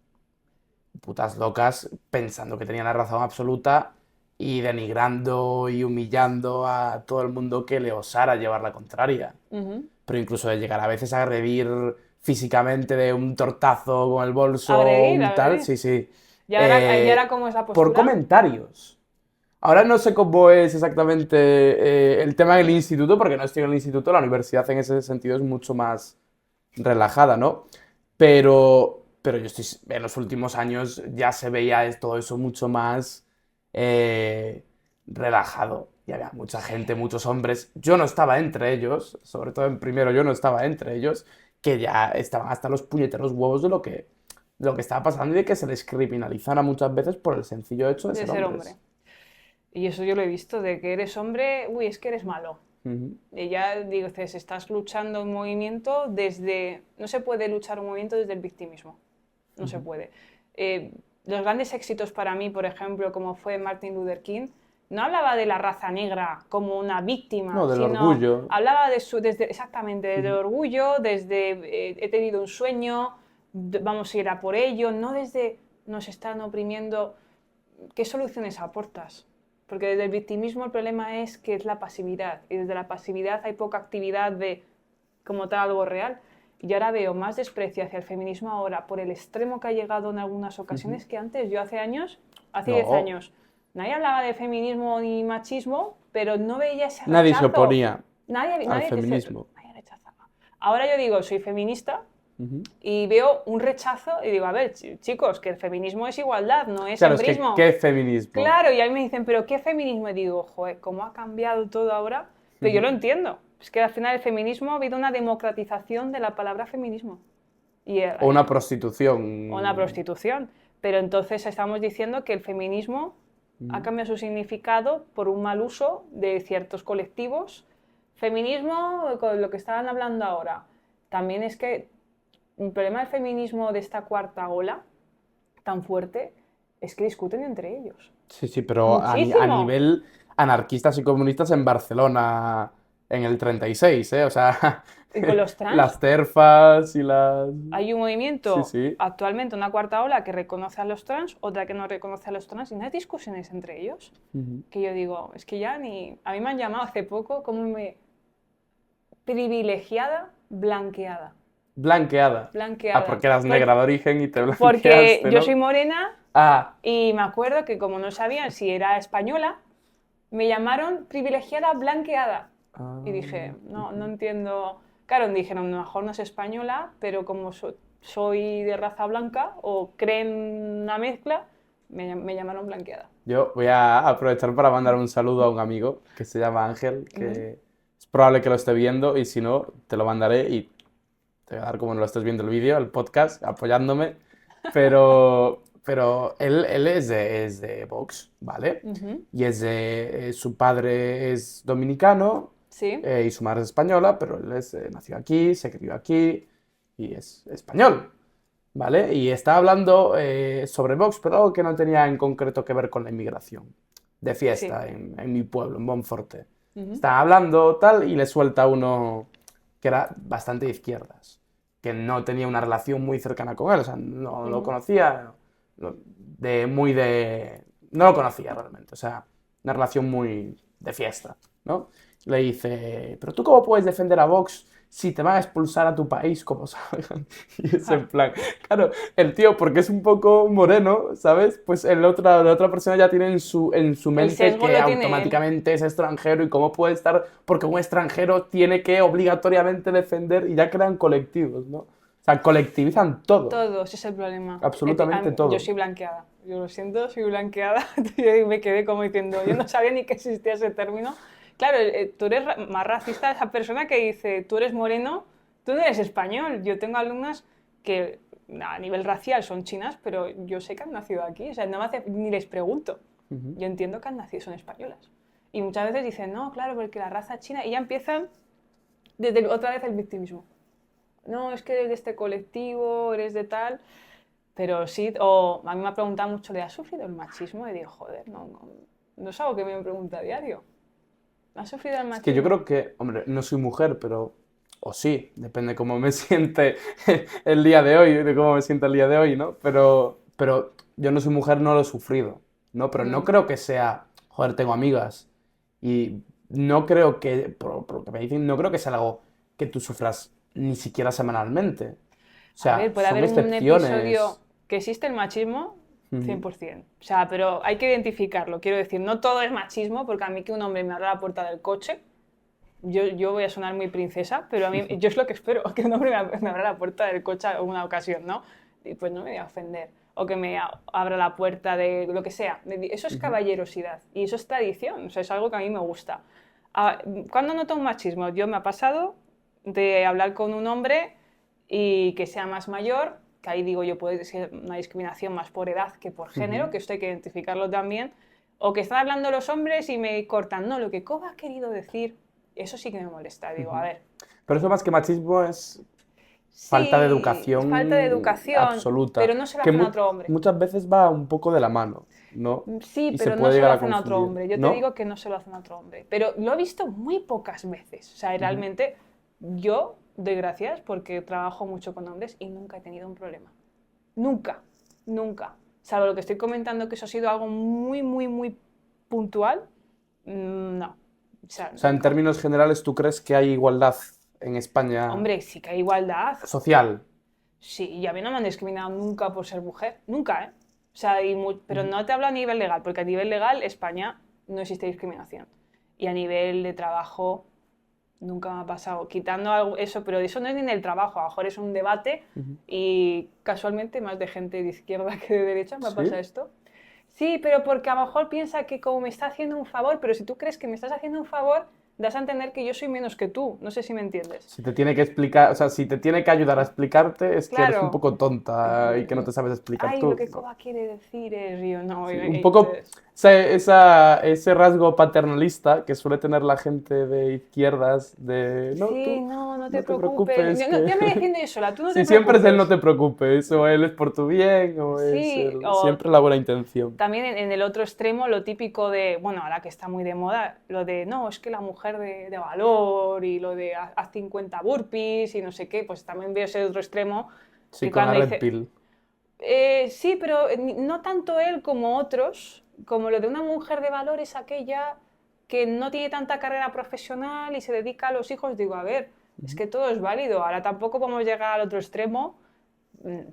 putas locas pensando que tenían la razón absoluta y denigrando y humillando a todo el mundo que le osara llevar la contraria. Ujú. Pero incluso de llegar a veces a agredir físicamente de un tortazo con el bolso o Agredir, un tal, agredir. sí, sí. ¿Y ahora cómo es la Por postura? comentarios. Ahora no sé cómo es exactamente el tema en el instituto, porque no estoy en el instituto, la universidad en ese sentido es mucho más relajada, ¿no? Pero yo estoy, en los últimos años ya se veía todo eso mucho más relajado. Y había mucha gente, muchos hombres. Yo no estaba entre ellos, sobre todo en primero yo no estaba entre ellos, que ya estaban hasta los puñeteros huevos de lo que estaba pasando y de que se les criminalizara muchas veces por el sencillo hecho de De ser ser hombres. hombre. Y eso yo lo he visto, de que eres hombre, uy, es que eres malo. Ujú. Y ya dices, estás luchando un movimiento desde... No se puede luchar un movimiento desde el victimismo. No se puede. Los grandes éxitos para mí, por ejemplo, como fue Martin Luther King, no hablaba de la raza negra como una víctima, No, del sino orgullo. hablaba exactamente, del orgullo, desde he tenido un sueño, vamos a ir a por ello, no desde nos están oprimiendo. ¿Qué soluciones aportas? Porque desde el victimismo el problema es que es la pasividad, y desde la pasividad hay poca actividad de como tal algo real. Y ahora veo más desprecio hacia el feminismo ahora por el extremo que ha llegado en algunas ocasiones que antes. Yo hace 10 años, nadie hablaba de feminismo ni machismo, pero no veía ese rechazo. Nadie se oponía al Nadie feminismo. nadie rechazaba. Ahora yo digo, soy feminista Ujú. y veo un rechazo y digo, a ver, chicos, que el feminismo es igualdad, no es Claro, es que hembrismo. ¿qué feminismo? Claro, y a mí me dicen, ¿pero qué feminismo? Y digo, joder, ¿cómo ha cambiado todo ahora? Pero yo lo entiendo. Es que al final el feminismo ha habido una democratización de la palabra feminismo. O una prostitución. O una prostitución. Pero entonces estamos diciendo que el feminismo ha cambiado su significado por un mal uso de ciertos colectivos. Feminismo, con lo que estaban hablando ahora, también es que el problema del feminismo de esta cuarta ola tan fuerte es que discuten entre ellos. Sí, pero a Muchísimo. nivel anarquistas y comunistas en Barcelona en el 36, ¿eh? O sea, Y con los trans. las TERFas y las... Hay un movimiento, Sí. actualmente una cuarta ola, que reconoce a los trans, otra que no reconoce a los trans, y no hay discusiones entre ellos. Que yo digo, es que ya ni... A mí me han llamado hace poco como privilegiada, blanqueada. Blanqueada. Blanqueada. Porque eras negra de origen y te blanqueaste, Porque ¿no? yo soy morena Ah, y me acuerdo que como no sabían si era española, me llamaron privilegiada blanqueada. Y dije, no entiendo. Claro, me dijeron, a lo mejor no es española, pero como soy de raza blanca o creen una mezcla, me llamaron blanqueada. yo voy a aprovechar para mandar un saludo a un amigo que se llama Ángel, que es probable que lo esté viendo y si no, te lo mandaré y te voy a dar como no lo estés viendo el vídeo, el podcast, apoyándome. Pero él es de Vox, ¿vale? Y su padre es dominicano. Sí. Y su madre es española, pero él nació aquí, se crió aquí y es español, ¿vale? Y está hablando sobre Vox, pero algo que no tenía en concreto que ver con la inmigración, de fiesta en mi pueblo, en Monforte. Está hablando tal y le suelta uno que era bastante de izquierdas, que no tenía una relación muy cercana con él, o sea, no lo conocía, no lo conocía realmente, o sea, una relación muy de fiesta, ¿no? Le dice, pero ¿tú cómo puedes defender a Vox si te van a expulsar a tu país como salgan? Y es en plan, claro, el tío, porque es un poco moreno, ¿sabes? Pues la otra persona ya tiene en su mente que automáticamente es extranjero y cómo puede estar, porque un extranjero tiene que obligatoriamente defender y ya crean colectivos, ¿no? O sea, colectivizan todo. Todo, ese es el problema. Absolutamente todo. Yo soy blanqueada. Yo lo siento, soy blanqueada. Y me quedé como diciendo, yo no sabía ni que existía ese término. Claro, tú eres más racista esa persona que dice, tú eres moreno, tú no eres español. Yo tengo alumnas que a nivel racial son chinas, pero yo sé que han nacido aquí. O sea, no me hace, ni les pregunto. Yo entiendo que han nacido, son españolas. Y muchas veces dicen, no, claro, porque la raza china... Y ya empiezan desde otra vez el victimismo. No, es que eres de este colectivo, eres de tal... Pero sí, o a mí me ha preguntado mucho, ¿le has sufrido el machismo? Y digo, joder, no es algo que me pregunta a diario. ¿Has sufrido el machismo? Es que yo creo que, hombre, no soy mujer, pero... O sí, depende cómo me siente el día de hoy, de cómo me sienta el día de hoy, ¿no? Pero yo no soy mujer, no lo he sufrido, ¿no? Pero no creo que sea... Joder, tengo amigas. Y no creo que, por lo que me dicen, no creo que sea algo que tú sufras ni siquiera semanalmente. O sea, a ver, puede son haber excepciones. un episodio que existe el machismo, 100%. O sea, pero hay que identificarlo. Quiero decir, no todo es machismo, porque a mí que un hombre me abra la puerta del coche, yo voy a sonar muy princesa, pero a mí, yo es lo que espero, que un hombre me abra la puerta del coche en una ocasión, ¿no? Y pues no me voy a ofender. O que me abra la puerta de lo que sea. Eso es caballerosidad y eso es tradición, o sea, es algo que a mí me gusta. ¿Cuándo noto un machismo? Yo me ha pasado de hablar con un hombre y que sea más mayor, que ahí digo yo puede ser una discriminación más por edad que por género, que esto hay que identificarlo también, o que están hablando los hombres y me cortan, no, lo que Koba ha querido decir, eso sí que me molesta, digo, a ver. Pero eso más que machismo es falta de educación absoluta. Pero no se lo hacen a otro hombre. Muchas veces va un poco de la mano, ¿no? Sí, y pero no se lo hacen a otro hombre, yo te digo que no se lo hacen a otro hombre, pero lo he visto muy pocas veces, o sea, realmente yo doy gracias porque trabajo mucho con hombres y nunca he tenido un problema. Nunca. Salvo lo que estoy comentando, que eso ha sido algo muy, muy, muy puntual, no. O sea, en términos generales, ¿tú crees que hay igualdad en España Hombre, sí que hay igualdad. social. Sí, y a mí no me han discriminado nunca por ser mujer. Nunca, ¿eh? O sea, pero no te hablo a nivel legal, porque a nivel legal España no existe discriminación. Y a nivel de trabajo nunca me ha pasado. Quitando eso, pero eso no es ni en el trabajo, a lo mejor es un debate y casualmente más de gente de izquierda que de derecha me ha pasado esto. Sí, pero porque a lo mejor piensa que como me está haciendo un favor, pero si tú crees que me estás haciendo un favor, das a entender que yo soy menos que tú. No sé si me entiendes. Si te tiene que explicar, o sea, si te tiene que ayudar a explicarte, es que eres Claro. un poco tonta y que no te sabes explicar Ay, tú. lo que Koba quiere decir es yo no. Sí, un poco ese rasgo paternalista que suele tener la gente de izquierdas, de no, Sí, tú no te no te preocupes. preocupes, Ya me defiendo yo sola, tú no sí, te siempre es el no preocupes. te preocupes, o él es por tu bien, o es Sí, siempre la buena intención. También en el otro extremo, lo típico de, bueno, ahora que está muy de moda, lo de, no, es que la mujer de valor y lo de haz 50 burpees y no sé qué, pues también veo ese otro extremo. Sí, Que con la cuando Red dice, Pill. sí, pero no tanto él como otros, como lo de una mujer de valor es aquella que no tiene tanta carrera profesional y se dedica a los hijos. Digo, a ver, es que todo es válido. Ahora tampoco podemos llegar al otro extremo.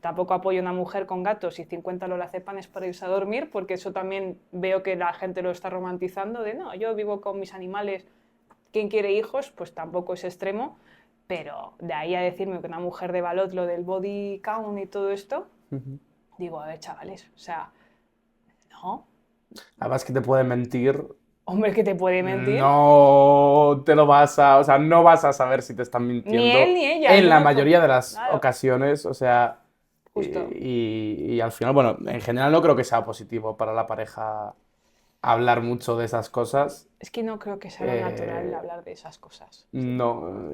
Tampoco apoyo a una mujer con gatos y 50 lorazepam para irse a dormir, porque eso también veo que la gente lo está romantizando, de no, yo vivo con mis animales, ¿quién quiere hijos? Pues tampoco es extremo, pero de ahí a decirme que una mujer de valor, lo del body count y todo esto, digo, a ver, chavales, o sea, no. Además que te puede mentir, Hombre, que te puede mentir. no te lo vas a, o sea, no vas a saber si te están mintiendo. Ni él ni ella. En la No, mayoría de las claro. ocasiones, o sea, Justo. y al final, bueno, en general no creo que sea positivo para la pareja hablar mucho de esas cosas. Es que no creo que sea lo natural hablar de esas cosas. No,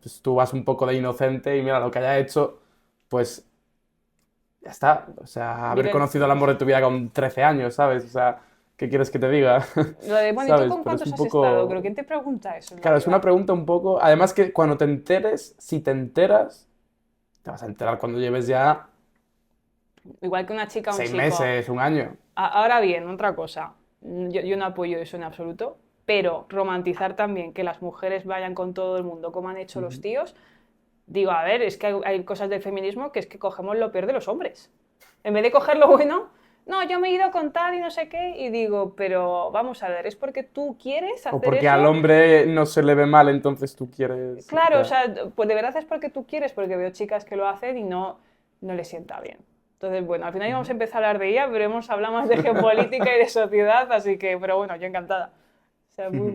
pues tú vas un poco de inocente y mira, lo que haya hecho, pues ya está. O sea, haber conocido el amor de tu vida con 13 años, ¿sabes? O sea, ¿qué quieres que te diga? Lo de, bueno, ¿y ¿Sabes? tú con Pero es cuántos un has poco... estado? Pero ¿quién te pregunta eso? Claro, es una pregunta un poco... Además que cuando te enteres, si te enteras, te vas a enterar cuando lleves ya Igual que una chica o un 6 chico. meses, un año. Ahora bien, otra cosa. Yo no apoyo eso en absoluto, pero romantizar también que las mujeres vayan con todo el mundo como han hecho los tíos. Digo, a ver, es que hay cosas del feminismo que es que cogemos lo peor de los hombres. En vez de coger lo bueno, no, yo me he ido con tal y no sé qué, y digo, pero vamos a ver, ¿es porque tú quieres hacer O porque eso? al hombre no se le ve mal, entonces tú quieres... Claro, ya. o sea, pues de verdad es porque tú quieres, porque veo chicas que lo hacen y no les sienta bien. Entonces, bueno, al final íbamos a empezar a hablar de ella, pero hemos hablado más de geopolítica y de sociedad, así que, pero bueno, yo encantada. O sea, muy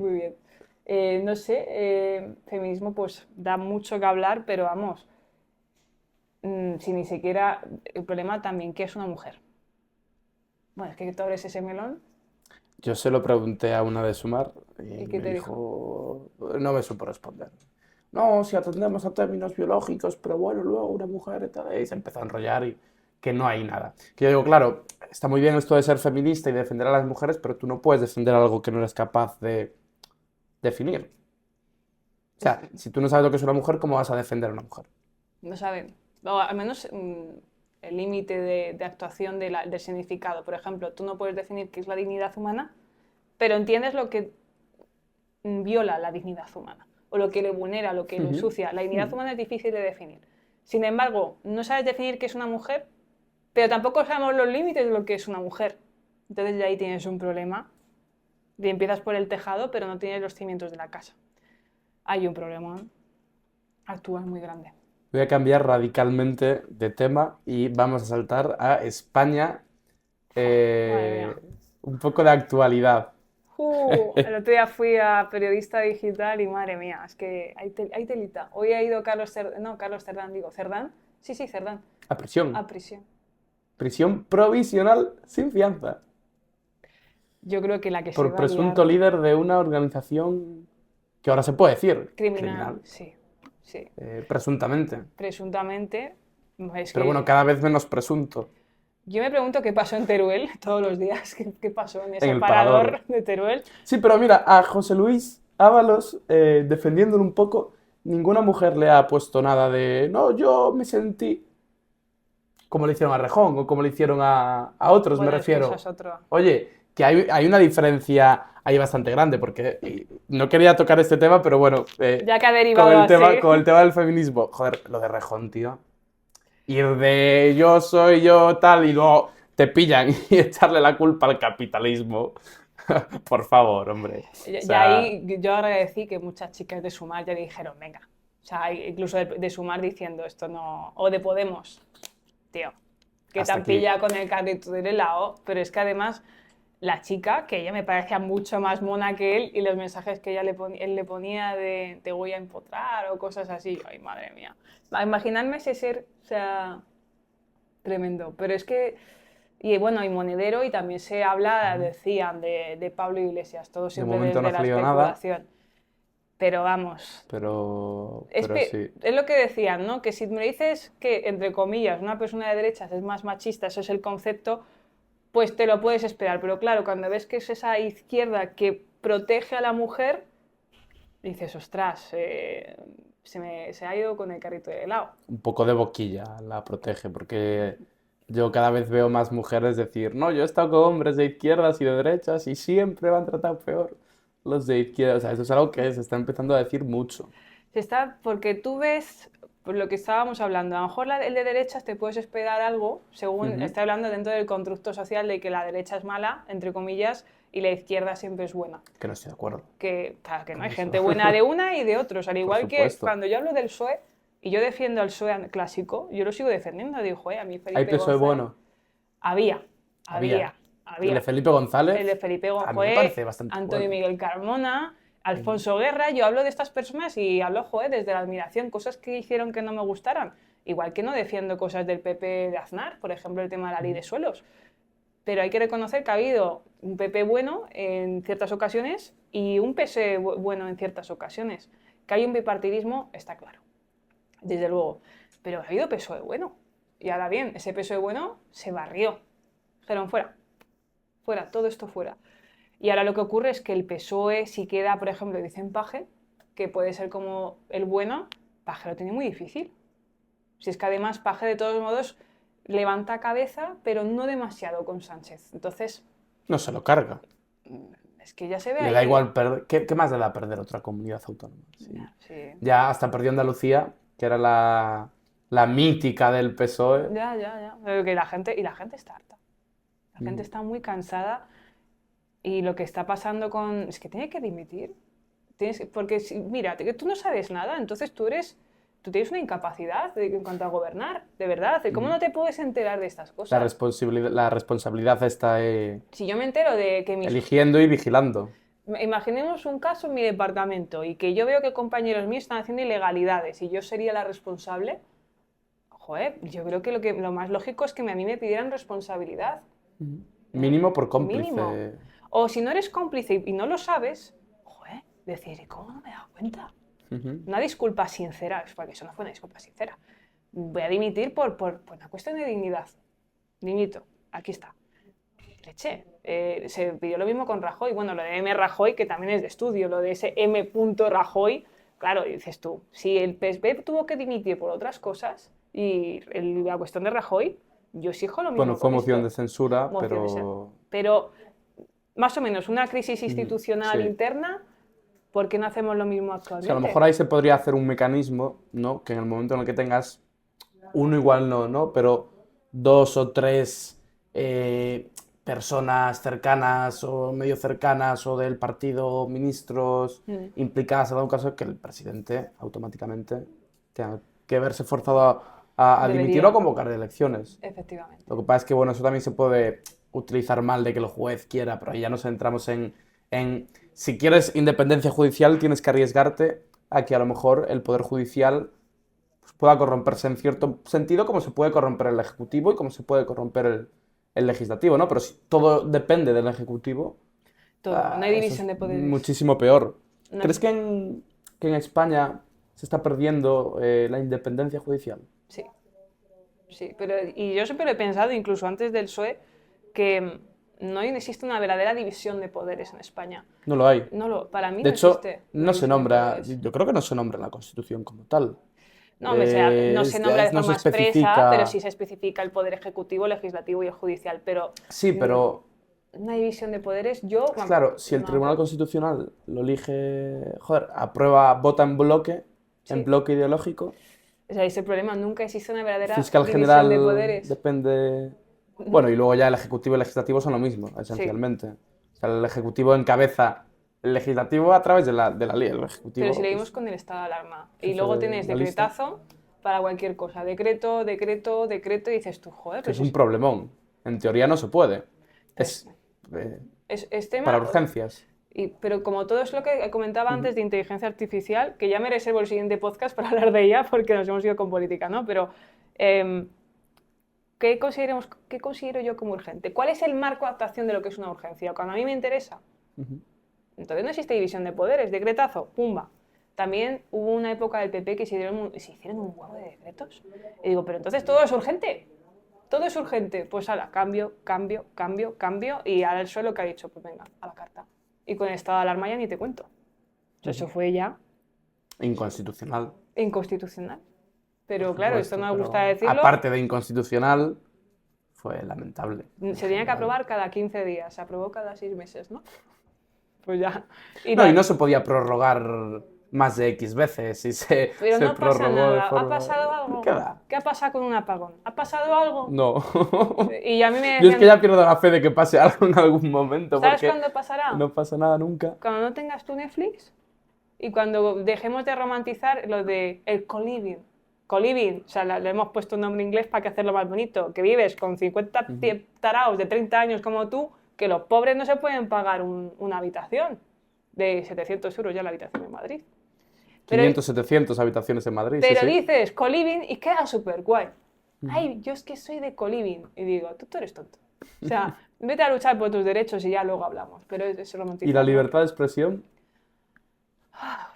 bien. No sé, feminismo pues da mucho que hablar, pero vamos, si ni siquiera el problema también, ¿qué es una mujer? Bueno, es que tú abres ese melón. Yo se lo pregunté a una de Sumar y ¿Y qué me te dijo, no me supo responder. No, si atendemos a términos biológicos, pero bueno, luego una mujer y tal, y se empezó a enrollar y que no hay nada. Que yo digo, claro, está muy bien esto de ser feminista y defender a las mujeres, pero tú no puedes defender algo que no eres capaz de definir. O sea, si tú no sabes lo que es una mujer, ¿cómo vas a defender a una mujer? No saben, o al menos el límite de actuación del significado. Por ejemplo, tú no puedes definir qué es la dignidad humana, pero entiendes lo que viola la dignidad humana, o lo que le vulnera, lo que lo ensucia. La dignidad humana es difícil de definir. Sin embargo, no sabes definir qué es una mujer, pero tampoco sabemos los límites de lo que es una mujer. Entonces ya ahí tienes un problema. Y empiezas por el tejado, pero no tienes los cimientos de la casa. Hay un problema actual muy grande. Voy a cambiar radicalmente de tema y vamos a saltar a España. Un poco de actualidad. El otro día fui a Periodista Digital y madre mía, es que hay telita. Hoy ha ido Carlos Cerdán. Sí, Cerdán. A prisión. A prisión. Prisión provisional sin fianza. Yo creo que la que se Por va a presunto liar... líder de una organización que ahora se puede decir. Criminal. Sí. Presuntamente. Presuntamente. Pero bueno, cada vez menos presunto. Yo me pregunto qué pasó en Teruel todos los días, qué pasó en ese el parador de Teruel. Sí, pero mira, a José Luis Ábalos, defendiéndolo un poco, ninguna mujer le ha puesto nada de, no, yo me sentí como le hicieron a Rejón o como le hicieron a otros, Bueno, me es que refiero. eso es otro. Oye, que hay una diferencia ahí bastante grande, porque no quería tocar este tema, pero bueno, ya que ha derivado con el tema del feminismo, joder, lo de Rejón, tío. Ir de yo soy yo tal y luego te pillan y echarle la culpa al capitalismo. Por favor, hombre. O Ya sea, ahí yo agradecí que muchas chicas de Sumar ya dijeron, venga. O sea, incluso de Sumar diciendo esto no... O de Podemos, tío, que te hasta han aquí. pillado con el carrito del helado, pero es que además la chica, que ella me parecía mucho más mona que él, y los mensajes que él le ponía de te voy a empotrar o cosas así, ay, madre mía. Imaginarme ese ser, o sea, tremendo. Pero es que, y bueno, y Monedero, y también se habla, decían, de Pablo Iglesias, todo De siempre momento no desde ha la salido nada, especulación. Pero vamos, pero sí. es lo que decían, ¿no? Que si me dices que, entre comillas, una persona de derechas es más machista, eso es el concepto, pues te lo puedes esperar. Pero claro, cuando ves que es esa izquierda que protege a la mujer, dices, ostras, se ha ido con el carrito de helado. Un poco de boquilla la protege, porque yo cada vez veo más mujeres decir, no, yo he estado con hombres de izquierdas y de derechas y siempre me han tratado peor los de izquierdas. O sea, eso es algo que se está empezando a decir mucho. Porque tú ves, por lo que estábamos hablando, a lo mejor el de derechas te puedes esperar algo, según Ujú. está hablando dentro del constructo social de que la derecha es mala, entre comillas, y la izquierda siempre es buena. Que no estoy de acuerdo. Que, claro, que no Con hay eso. gente buena de una y de otros. Al Por igual que supuesto. cuando yo hablo del PSOE y yo defiendo al PSOE clásico, yo lo sigo defendiendo. Digo, a mí ¿Hay Felipe PSOE González. bueno? Había, Había. había. El de Felipe González, El de Felipe a mí me González, parece bastante Antonio bueno. Miguel Carmona, Alfonso Guerra. Yo hablo de estas personas y hablo, desde la admiración, cosas que hicieron que no me gustaran. Igual que no defiendo cosas del PP de Aznar, por ejemplo, el tema de la ley de suelos. Pero hay que reconocer que ha habido un PP bueno en ciertas ocasiones y un PSOE bueno en ciertas ocasiones. Que hay un bipartidismo, está claro, desde luego. Pero ha habido PSOE bueno. Y ahora bien, ese PSOE bueno se barrió. Dijeron, fuera, fuera, todo esto fuera. Y ahora lo que ocurre es que el PSOE, si queda, por ejemplo, dicen Paje, que puede ser como el bueno, Paje lo tiene muy difícil. Si es que además Paje, de todos modos, levanta cabeza, pero no demasiado con Sánchez. Entonces, No se lo carga. es que ya se ve Le ahí. da igual perder. ¿Qué más le da perder otra comunidad autónoma? Sí. Sí. Ya hasta perdió Andalucía, que era la mítica del PSOE. Ya. Pero que la gente está harta. La gente está muy cansada y lo que está pasando con... Es que tiene que dimitir. Porque, mira, tú no sabes nada, entonces tú tienes una incapacidad en cuanto a gobernar, de verdad. ¿Cómo no te puedes enterar de estas cosas? La responsabilidad está Si yo me entero de que eligiendo y vigilando. Imaginemos un caso en mi departamento y que yo veo que compañeros míos están haciendo ilegalidades y yo sería la responsable, joder, yo creo que lo más lógico es que a mí me pidieran responsabilidad. Mínimo por cómplice. Mínimo. O si no eres cómplice y no lo sabes, joder, decir, ¿y cómo no me he dado cuenta? Una disculpa sincera, porque eso no fue una disculpa sincera. Voy a dimitir por una cuestión de dignidad. Dimito, aquí está. Leche. Se pidió lo mismo con Rajoy. Bueno, lo de M. Rajoy, que también es de estudio, lo de ese M. Rajoy, claro, dices tú, si el PSB tuvo que dimitir por otras cosas y la cuestión de Rajoy, yo exijo lo mismo. Bueno, fue con moción esto. de censura, Pero más o menos una crisis institucional sí. interna, ¿por qué no hacemos lo mismo actualmente? O sea, a lo mejor ahí se podría hacer un mecanismo, ¿no? Que en el momento en el que tengas uno igual no, pero dos o tres personas cercanas o medio cercanas o del partido, ministros implicadas en algún caso, que el presidente automáticamente tenga que verse forzado a dimitir o a convocar elecciones. Efectivamente. Lo que pasa es que, bueno, eso también se puede utilizar mal de que el juez quiera, pero ahí ya nos entramos en si quieres independencia judicial tienes que arriesgarte a que a lo mejor el Poder Judicial pues, pueda corromperse en cierto sentido, como se puede corromper el Ejecutivo y como se puede corromper el Legislativo, ¿no? Pero si todo depende del Ejecutivo, no hay división de poderes. Muchísimo peor. No. ¿Crees que en España se está perdiendo la independencia judicial? Sí, y yo siempre lo he pensado, incluso antes del PSOE, que no existe una verdadera división de poderes en España. No lo hay. Para mí de no hecho, existe. No se nombra, yo creo que no se nombra en la Constitución como tal. No, no se nombra de forma expresa, pero sí se especifica el poder ejecutivo, legislativo y el judicial. Pero sí, pero una división de poderes, yo... Claro, si el no, Tribunal Constitucional lo elige, joder, aprueba, vota en bloque ideológico, O sea, ese problema, nunca existe una verdadera fiscal división general de poderes. depende... Bueno, y luego ya el Ejecutivo y el Legislativo son lo mismo, esencialmente. O sea, el Ejecutivo encabeza el Legislativo a través de la ley. El Ejecutivo, Pero si leímos pues, con el estado de alarma. Y jefe luego de tienes la lista. decretazo para cualquier cosa. Decreto, decreto, decreto, y dices tú, joder, que pero es si un problemón. En teoría no se puede. es, Eh, es tema... para urgencias. Pero como todo es lo que comentaba antes de inteligencia artificial, que ya me reservo el siguiente podcast para hablar de ella porque nos hemos ido con política, ¿no? Pero, ¿qué considero yo como urgente? ¿Cuál es el marco de actuación de lo que es una urgencia? Cuando a mí me interesa. Entonces no existe división de poderes, decretazo, pumba. También hubo una época del PP que se hicieron un huevo de decretos. Y digo, pero entonces todo es urgente. Todo es urgente. Pues ala, cambio, cambio, cambio, cambio. Y ahora el suelo que ha dicho, pues venga, a la carta. Y con el estado de alarma ya ni te cuento. O sea, eso fue ya Inconstitucional. inconstitucional. Pero Por claro, supuesto, esto no me pero gusta decirlo. aparte de inconstitucional, fue lamentable. Se tenía que aprobar cada 15 días. Se aprobó cada 6 meses, ¿no? Pues ya. Y No, y no se podía prorrogar más de X veces. Y Pero se no pasa prorrogó de nada. ¿Ha forma... pasado algo? ¿Qué va? ¿Qué ha pasado con un apagón? ¿Ha pasado algo? No. Y a mí me Yo es que decían, ya pierdo la fe de que pase algo en algún momento. ¿sabes Porque cuándo pasará? no pasa nada nunca. Cuando no tengas tu Netflix y cuando dejemos de romantizar lo de el co-living. Co-living, o sea, le hemos puesto un nombre inglés para que hacerlo más bonito. Que vives con 50 taraos de 30 años como tú, que los pobres no se pueden pagar una habitación de 700 euros ya la habitación en Madrid. 500, 700 habitaciones en Madrid. Pero sí, sí. dices co-living y queda súper guay. Ay, yo es que soy de co-living. Y digo, tú eres tonto. O sea, vete a luchar por tus derechos y ya luego hablamos. Pero es romantizar. ¿Y la libertad de expresión?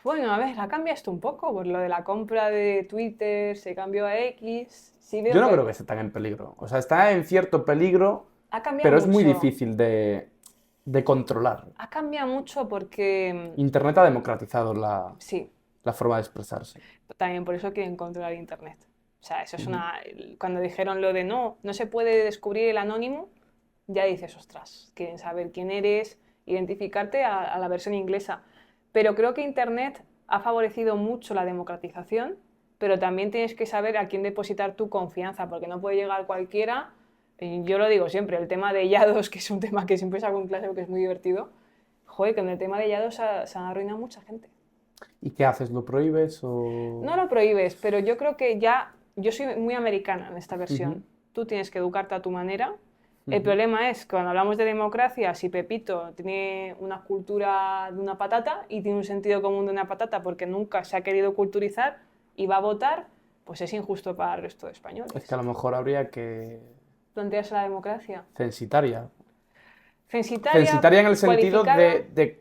Bueno, a ver, la cambias tú un poco. Por lo de la compra de Twitter se cambió a X. Sí veo Yo no creo que esté tan en peligro. O sea, está en cierto peligro, ha cambiado pero es muy mucho. difícil de controlar. Ha cambiado mucho porque... Internet ha democratizado Sí, la forma de expresarse. también por eso quieren controlar Internet. O sea, eso es una... Cuando dijeron lo de no se puede descubrir el anónimo, ya dices, ostras, quieren saber quién eres, identificarte a la versión inglesa. Pero creo que Internet ha favorecido mucho la democratización, pero también tienes que saber a quién depositar tu confianza, porque no puede llegar cualquiera. Y yo lo digo siempre, el tema de Yados, que es un tema que siempre saco en clase porque es muy divertido. Joder, con el tema de Yados se han arruinado mucha gente. ¿Y qué haces? ¿Lo prohíbes o...? No lo prohíbes, pero yo creo que ya... Yo soy muy americana en esta versión. Tú tienes que educarte a tu manera. El problema es que cuando hablamos de democracia, si Pepito tiene una cultura de una patata y tiene un sentido común de una patata porque nunca se ha querido culturizar y va a votar, pues es injusto para el resto de españoles. Es que a lo mejor habría que... Plantearse la democracia. Censitaria. Censitaria, Censitaria en el sentido cualificada.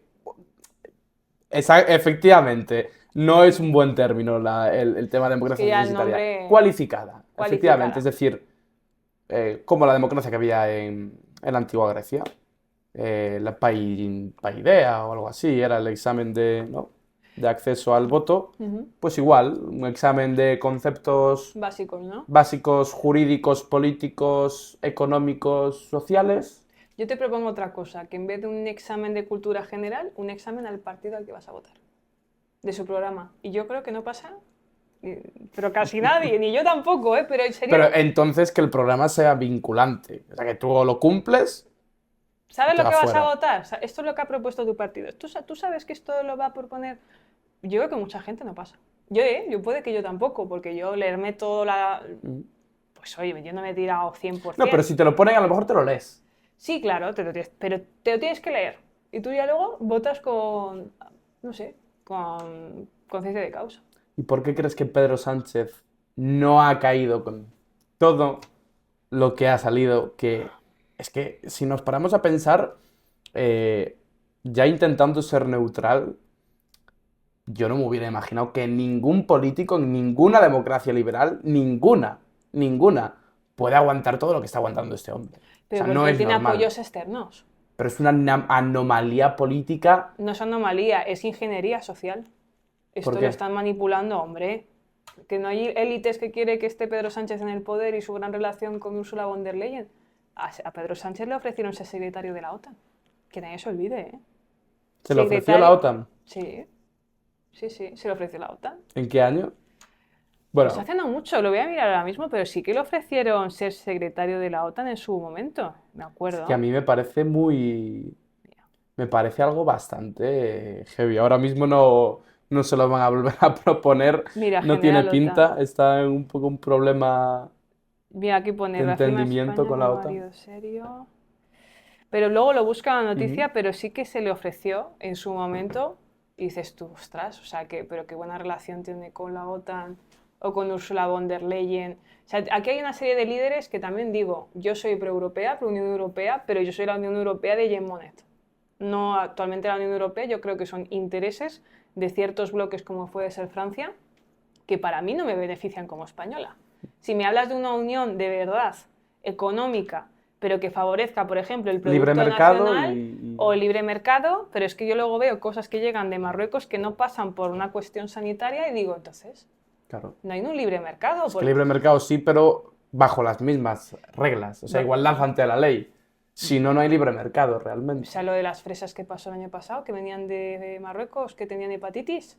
Efectivamente, no es un buen término el tema de democracia Es que ya el censitaria. nombre... Cualificada, Cualificada. efectivamente. Es decir, como la democracia que había en la antigua Grecia. La Paideia o algo así, era el examen de acceso al voto. Pues igual, un examen de conceptos Básicos, ¿no? básicos, jurídicos, políticos, económicos, sociales. Yo te propongo otra cosa, que en vez de un examen de cultura general, un examen al partido al que vas a votar, de su programa. Y yo creo que no pasa, pero casi nadie, ni yo tampoco, pero en serio. Pero entonces que el programa sea vinculante. O sea, que tú lo cumples. ¿Sabes lo que vas afuera. a votar? O sea, esto es lo que ha propuesto tu partido. ¿Tú sabes que esto lo va a proponer? Yo creo que mucha gente no pasa. Yo puede que yo tampoco, porque yo leerme todo Pues oye, yo no me he tirado 100%. No, pero si te lo ponen, a lo mejor te lo lees. Sí, claro, pero te lo tienes que leer. Y tú ya luego votas con, no sé, con conciencia de causa. ¿Y por qué crees que Pedro Sánchez no ha caído con todo lo que ha salido? Que es que si nos paramos a pensar, ya intentando ser neutral, yo no me hubiera imaginado que ningún político en ninguna democracia liberal, ninguna, puede aguantar todo lo que está aguantando este hombre. Pero o sea, porque no es tiene normal. apoyos externos. Pero es una anomalía política. No es anomalía, es ingeniería social. Esto ¿Por lo qué? están manipulando, hombre. Que no hay élites que quiere que esté Pedro Sánchez en el poder y su gran relación con Ursula von der Leyen. A Pedro Sánchez le ofrecieron ser secretario de la OTAN. Que nadie se olvide, ¿eh? ¿Se lo ofreció la OTAN? Sí, se lo ofreció la OTAN. ¿En qué año? Bueno, Pues hace no mucho, lo voy a mirar ahora mismo, pero sí que le ofrecieron ser secretario de la OTAN en su momento, me acuerdo. que a mí me parece me parece algo bastante heavy. Ahora mismo no se lo van a volver a proponer, Mira, no tiene general pinta, OTAN. está en un poco un problema Mira, aquí pone, de reafirma entendimiento España con la como OTAN. aliado serio. Pero luego lo busca la noticia, Ujú. pero sí que se le ofreció en su momento. Y dices tú, ostras, o sea, pero qué buena relación tiene con la OTAN o con Ursula von der Leyen. O sea, aquí hay una serie de líderes que también digo, yo soy pro-europea, pro-Unión Europea, pero yo soy la Unión Europea de Jean Monnet. No actualmente la Unión Europea, yo creo que son intereses de ciertos bloques como puede ser Francia, que para mí no me benefician como española. Si me hablas de una unión de verdad económica, pero que favorezca, por ejemplo, el Libre producto mercado nacional o el libre mercado, pero es que yo luego veo cosas que llegan de Marruecos que no pasan por una cuestión sanitaria y digo, entonces, Claro. no hay un libre mercado. Es que libre mercado sí, pero bajo las mismas reglas. O sea, igualdad ante la ley. Si no, no hay libre mercado O realmente. sea, lo de las fresas que pasó el año pasado, que venían de Marruecos, que tenían hepatitis.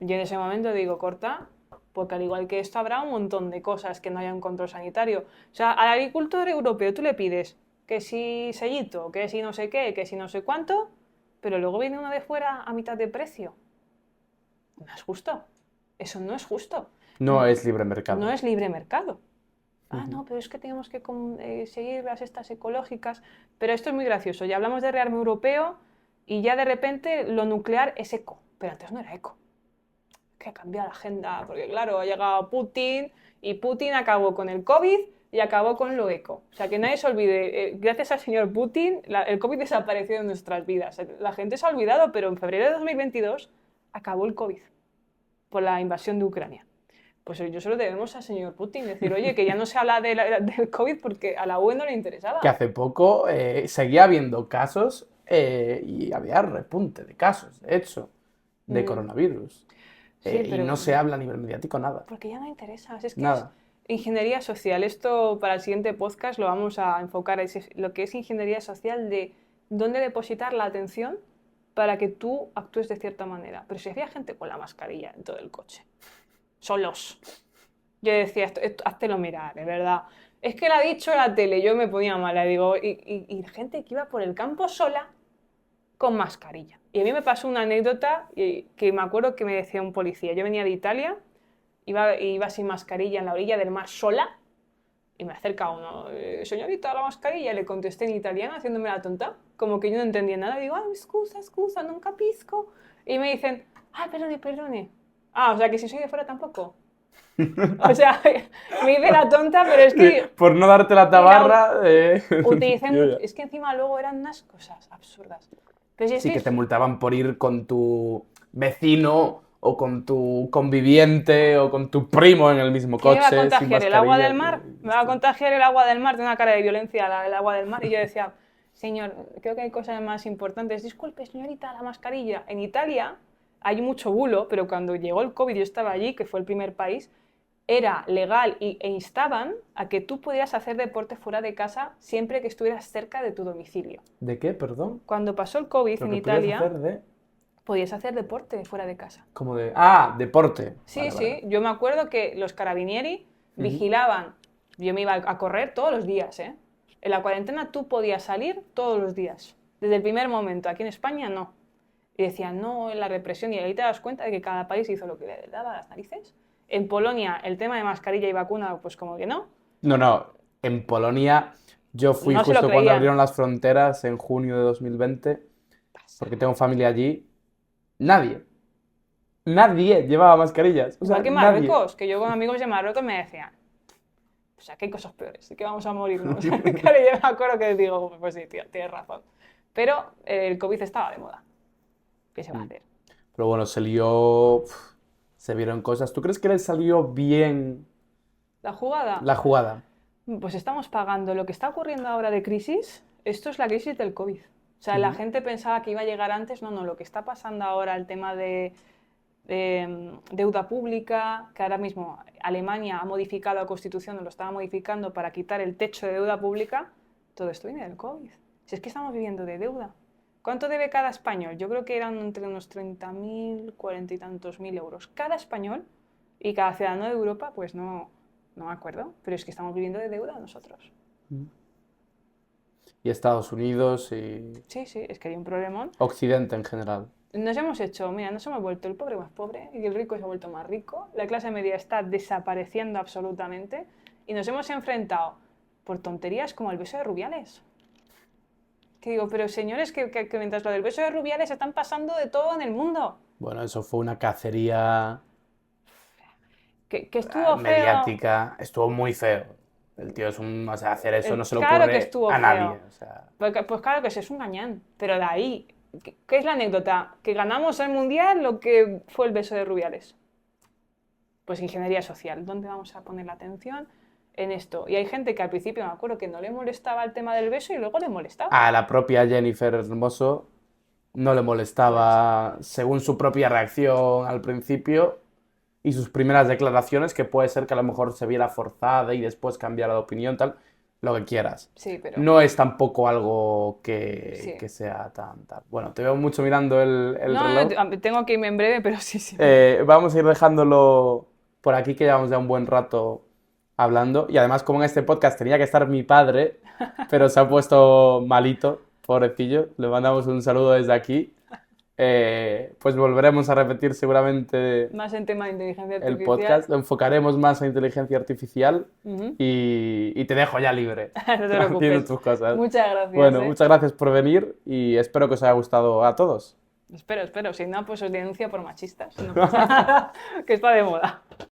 Yo en ese momento digo, corta, porque al igual que esto habrá un montón de cosas que no haya un control sanitario. O sea, al agricultor europeo tú le pides que si sellito, que si no sé qué, que si no sé cuánto, pero luego viene uno de fuera a mitad de precio. No es justo. Eso no es justo. No es libre mercado. No es libre mercado. Ah, no, pero es que tenemos que seguir las estas ecológicas. Pero esto es muy gracioso. Ya hablamos de rearme europeo y ya de repente lo nuclear es eco. Pero antes no era eco. Que ha cambiado la agenda, porque claro, ha llegado Putin y Putin acabó con el COVID y acabó con lo eco. O sea, que nadie se olvide, gracias al señor Putin, el COVID desapareció de nuestras vidas. La gente se ha olvidado, pero en febrero de 2022 acabó el COVID por la invasión de Ucrania. Pues yo se lo debemos al señor Putin, decir, oye, que ya no se habla del COVID porque a la UE no le interesaba. Que hace poco seguía habiendo casos y había repunte de casos, de hecho, de coronavirus. Sí, Y pero no se habla a nivel mediático nada. porque ya no interesa. Es que Nada. es ingeniería social. Esto para el siguiente podcast lo vamos a enfocar a lo que es ingeniería social de dónde depositar la atención para que tú actúes de cierta manera. Pero si había gente con la mascarilla en todo el coche, solos. Yo decía, háztelo mirar, de verdad. Es que lo ha dicho la tele, yo me ponía mala, digo, y gente que iba por el campo sola con mascarilla. Y a mí me pasó una anécdota que me acuerdo que me decía un policía. Yo venía de Italia, iba sin mascarilla en la orilla del mar sola, y me acerca uno, señorita, la mascarilla, le contesté en italiano haciéndome la tonta, como que yo no entendía nada. Digo, ay, scusa, non capisco. Y me dicen, ah, perdone. Ah, o sea, que si soy de fuera tampoco. O sea, me hice la tonta, pero es que Por no darte la tabarra. utilicé yo mucho. ya. Es que encima luego eran unas cosas absurdas. Pero si es Sí, que que te multaban por ir con tu vecino o con tu conviviente o con tu primo en el mismo ¿qué me va a coche sin contagiar? ¿El agua mascarilla. del mar? ¿Me va a contagiar el agua del mar? Tiene una cara de violencia el agua del mar. Y yo decía, señor, creo que hay cosas más importantes. Disculpe, señorita, la mascarilla. En Italia hay mucho bulo, pero cuando llegó el COVID, yo estaba allí, que fue el primer país, era legal e instaban a que tú pudieras hacer deporte fuera de casa siempre que estuvieras cerca de tu domicilio. ¿De qué, perdón? Cuando pasó el COVID Lo en que podías Italia, hacer de... podías hacer deporte fuera de casa. Como de... Ah, deporte. Sí, Vale, sí, vale. yo me acuerdo que los carabinieri vigilaban, yo me iba a correr todos los días, ¿eh? En la cuarentena tú podías salir todos los días, desde el primer momento, aquí en España no. Y decían, no, en la represión, y ahí te das cuenta de que cada país hizo lo que le daba a las narices. En Polonia, el tema de mascarilla y vacuna, pues como que no. No, en Polonia yo fui No se lo justo cuando creían. abrieron las fronteras en junio de 2020, porque tengo familia allí. Nadie llevaba mascarillas. O sea, Igual que en nadie. Marruecos, que yo con amigos de Marruecos me decían, o sea, que hay cosas peores, que vamos a morirnos. Claro, yo me acuerdo que digo, pues sí, tío, tienes razón. Pero el COVID estaba de moda. ¿Qué se va a hacer? Pero bueno, se lió. Se vieron cosas. ¿Tú crees que le salió bien La jugada, la jugada? pues estamos pagando lo que está ocurriendo ahora de crisis. Esto es la crisis del COVID. O sea, la gente pensaba que iba a llegar antes. No, lo que está pasando ahora, el tema de deuda pública, que ahora mismo Alemania ha modificado la Constitución, lo estaba modificando para quitar el techo de deuda pública. Todo esto viene del COVID. Si es que estamos viviendo de deuda. ¿Cuánto debe cada español? Yo creo que eran entre unos 30.000, 40 y tantos mil euros. Cada español y cada ciudadano de Europa, pues no me acuerdo. Pero es que estamos viviendo de deuda nosotros. Y Estados Unidos y Sí, es que hay un problemón. Occidente en general. Nos hemos vuelto el pobre más pobre y el rico se ha vuelto más rico. La clase media está desapareciendo absolutamente y nos hemos enfrentado por tonterías como el beso de Rubiales. Que digo, pero señores, que mientras lo del beso de Rubiales están pasando de todo en el mundo. Bueno, eso fue una cacería Que estuvo feo. mediática. Estuvo muy feo. El tío es un... O sea, hacer eso no se le Claro que ocurre estuvo a nadie. feo. O sea, Pues claro que es un gañán, pero de ahí, ¿qué es la anécdota? Que ganamos el Mundial, lo que fue el beso de Rubiales. Pues ingeniería social, ¿dónde vamos a poner la atención en esto? Y hay gente que al principio me acuerdo que no le molestaba el tema del beso y luego le molestaba. a la propia Jennifer Hermoso no le molestaba, según su propia reacción al principio y sus primeras declaraciones, que puede ser que a lo mejor se viera forzada y después cambiara de opinión, tal, lo que quieras. Sí, pero... No es tampoco algo Sí. que sea tan... Bueno, te veo mucho mirando el reloj. No, tengo que irme en breve, pero sí. Vamos a ir dejándolo por aquí, que llevamos ya un buen rato hablando. Y además, como en este podcast tenía que estar mi padre, pero se ha puesto malito, pobrecillo. Le mandamos un saludo desde aquí. Pues volveremos a repetir seguramente Más en tema de inteligencia artificial. el podcast. Lo enfocaremos más a inteligencia artificial y te dejo ya libre. No te preocupes. Haciendo tus cosas. Muchas gracias. Bueno, muchas gracias por venir y espero que os haya gustado a todos. Espero. Si no, pues os denuncio por machistas. No pasa nada, que está de moda.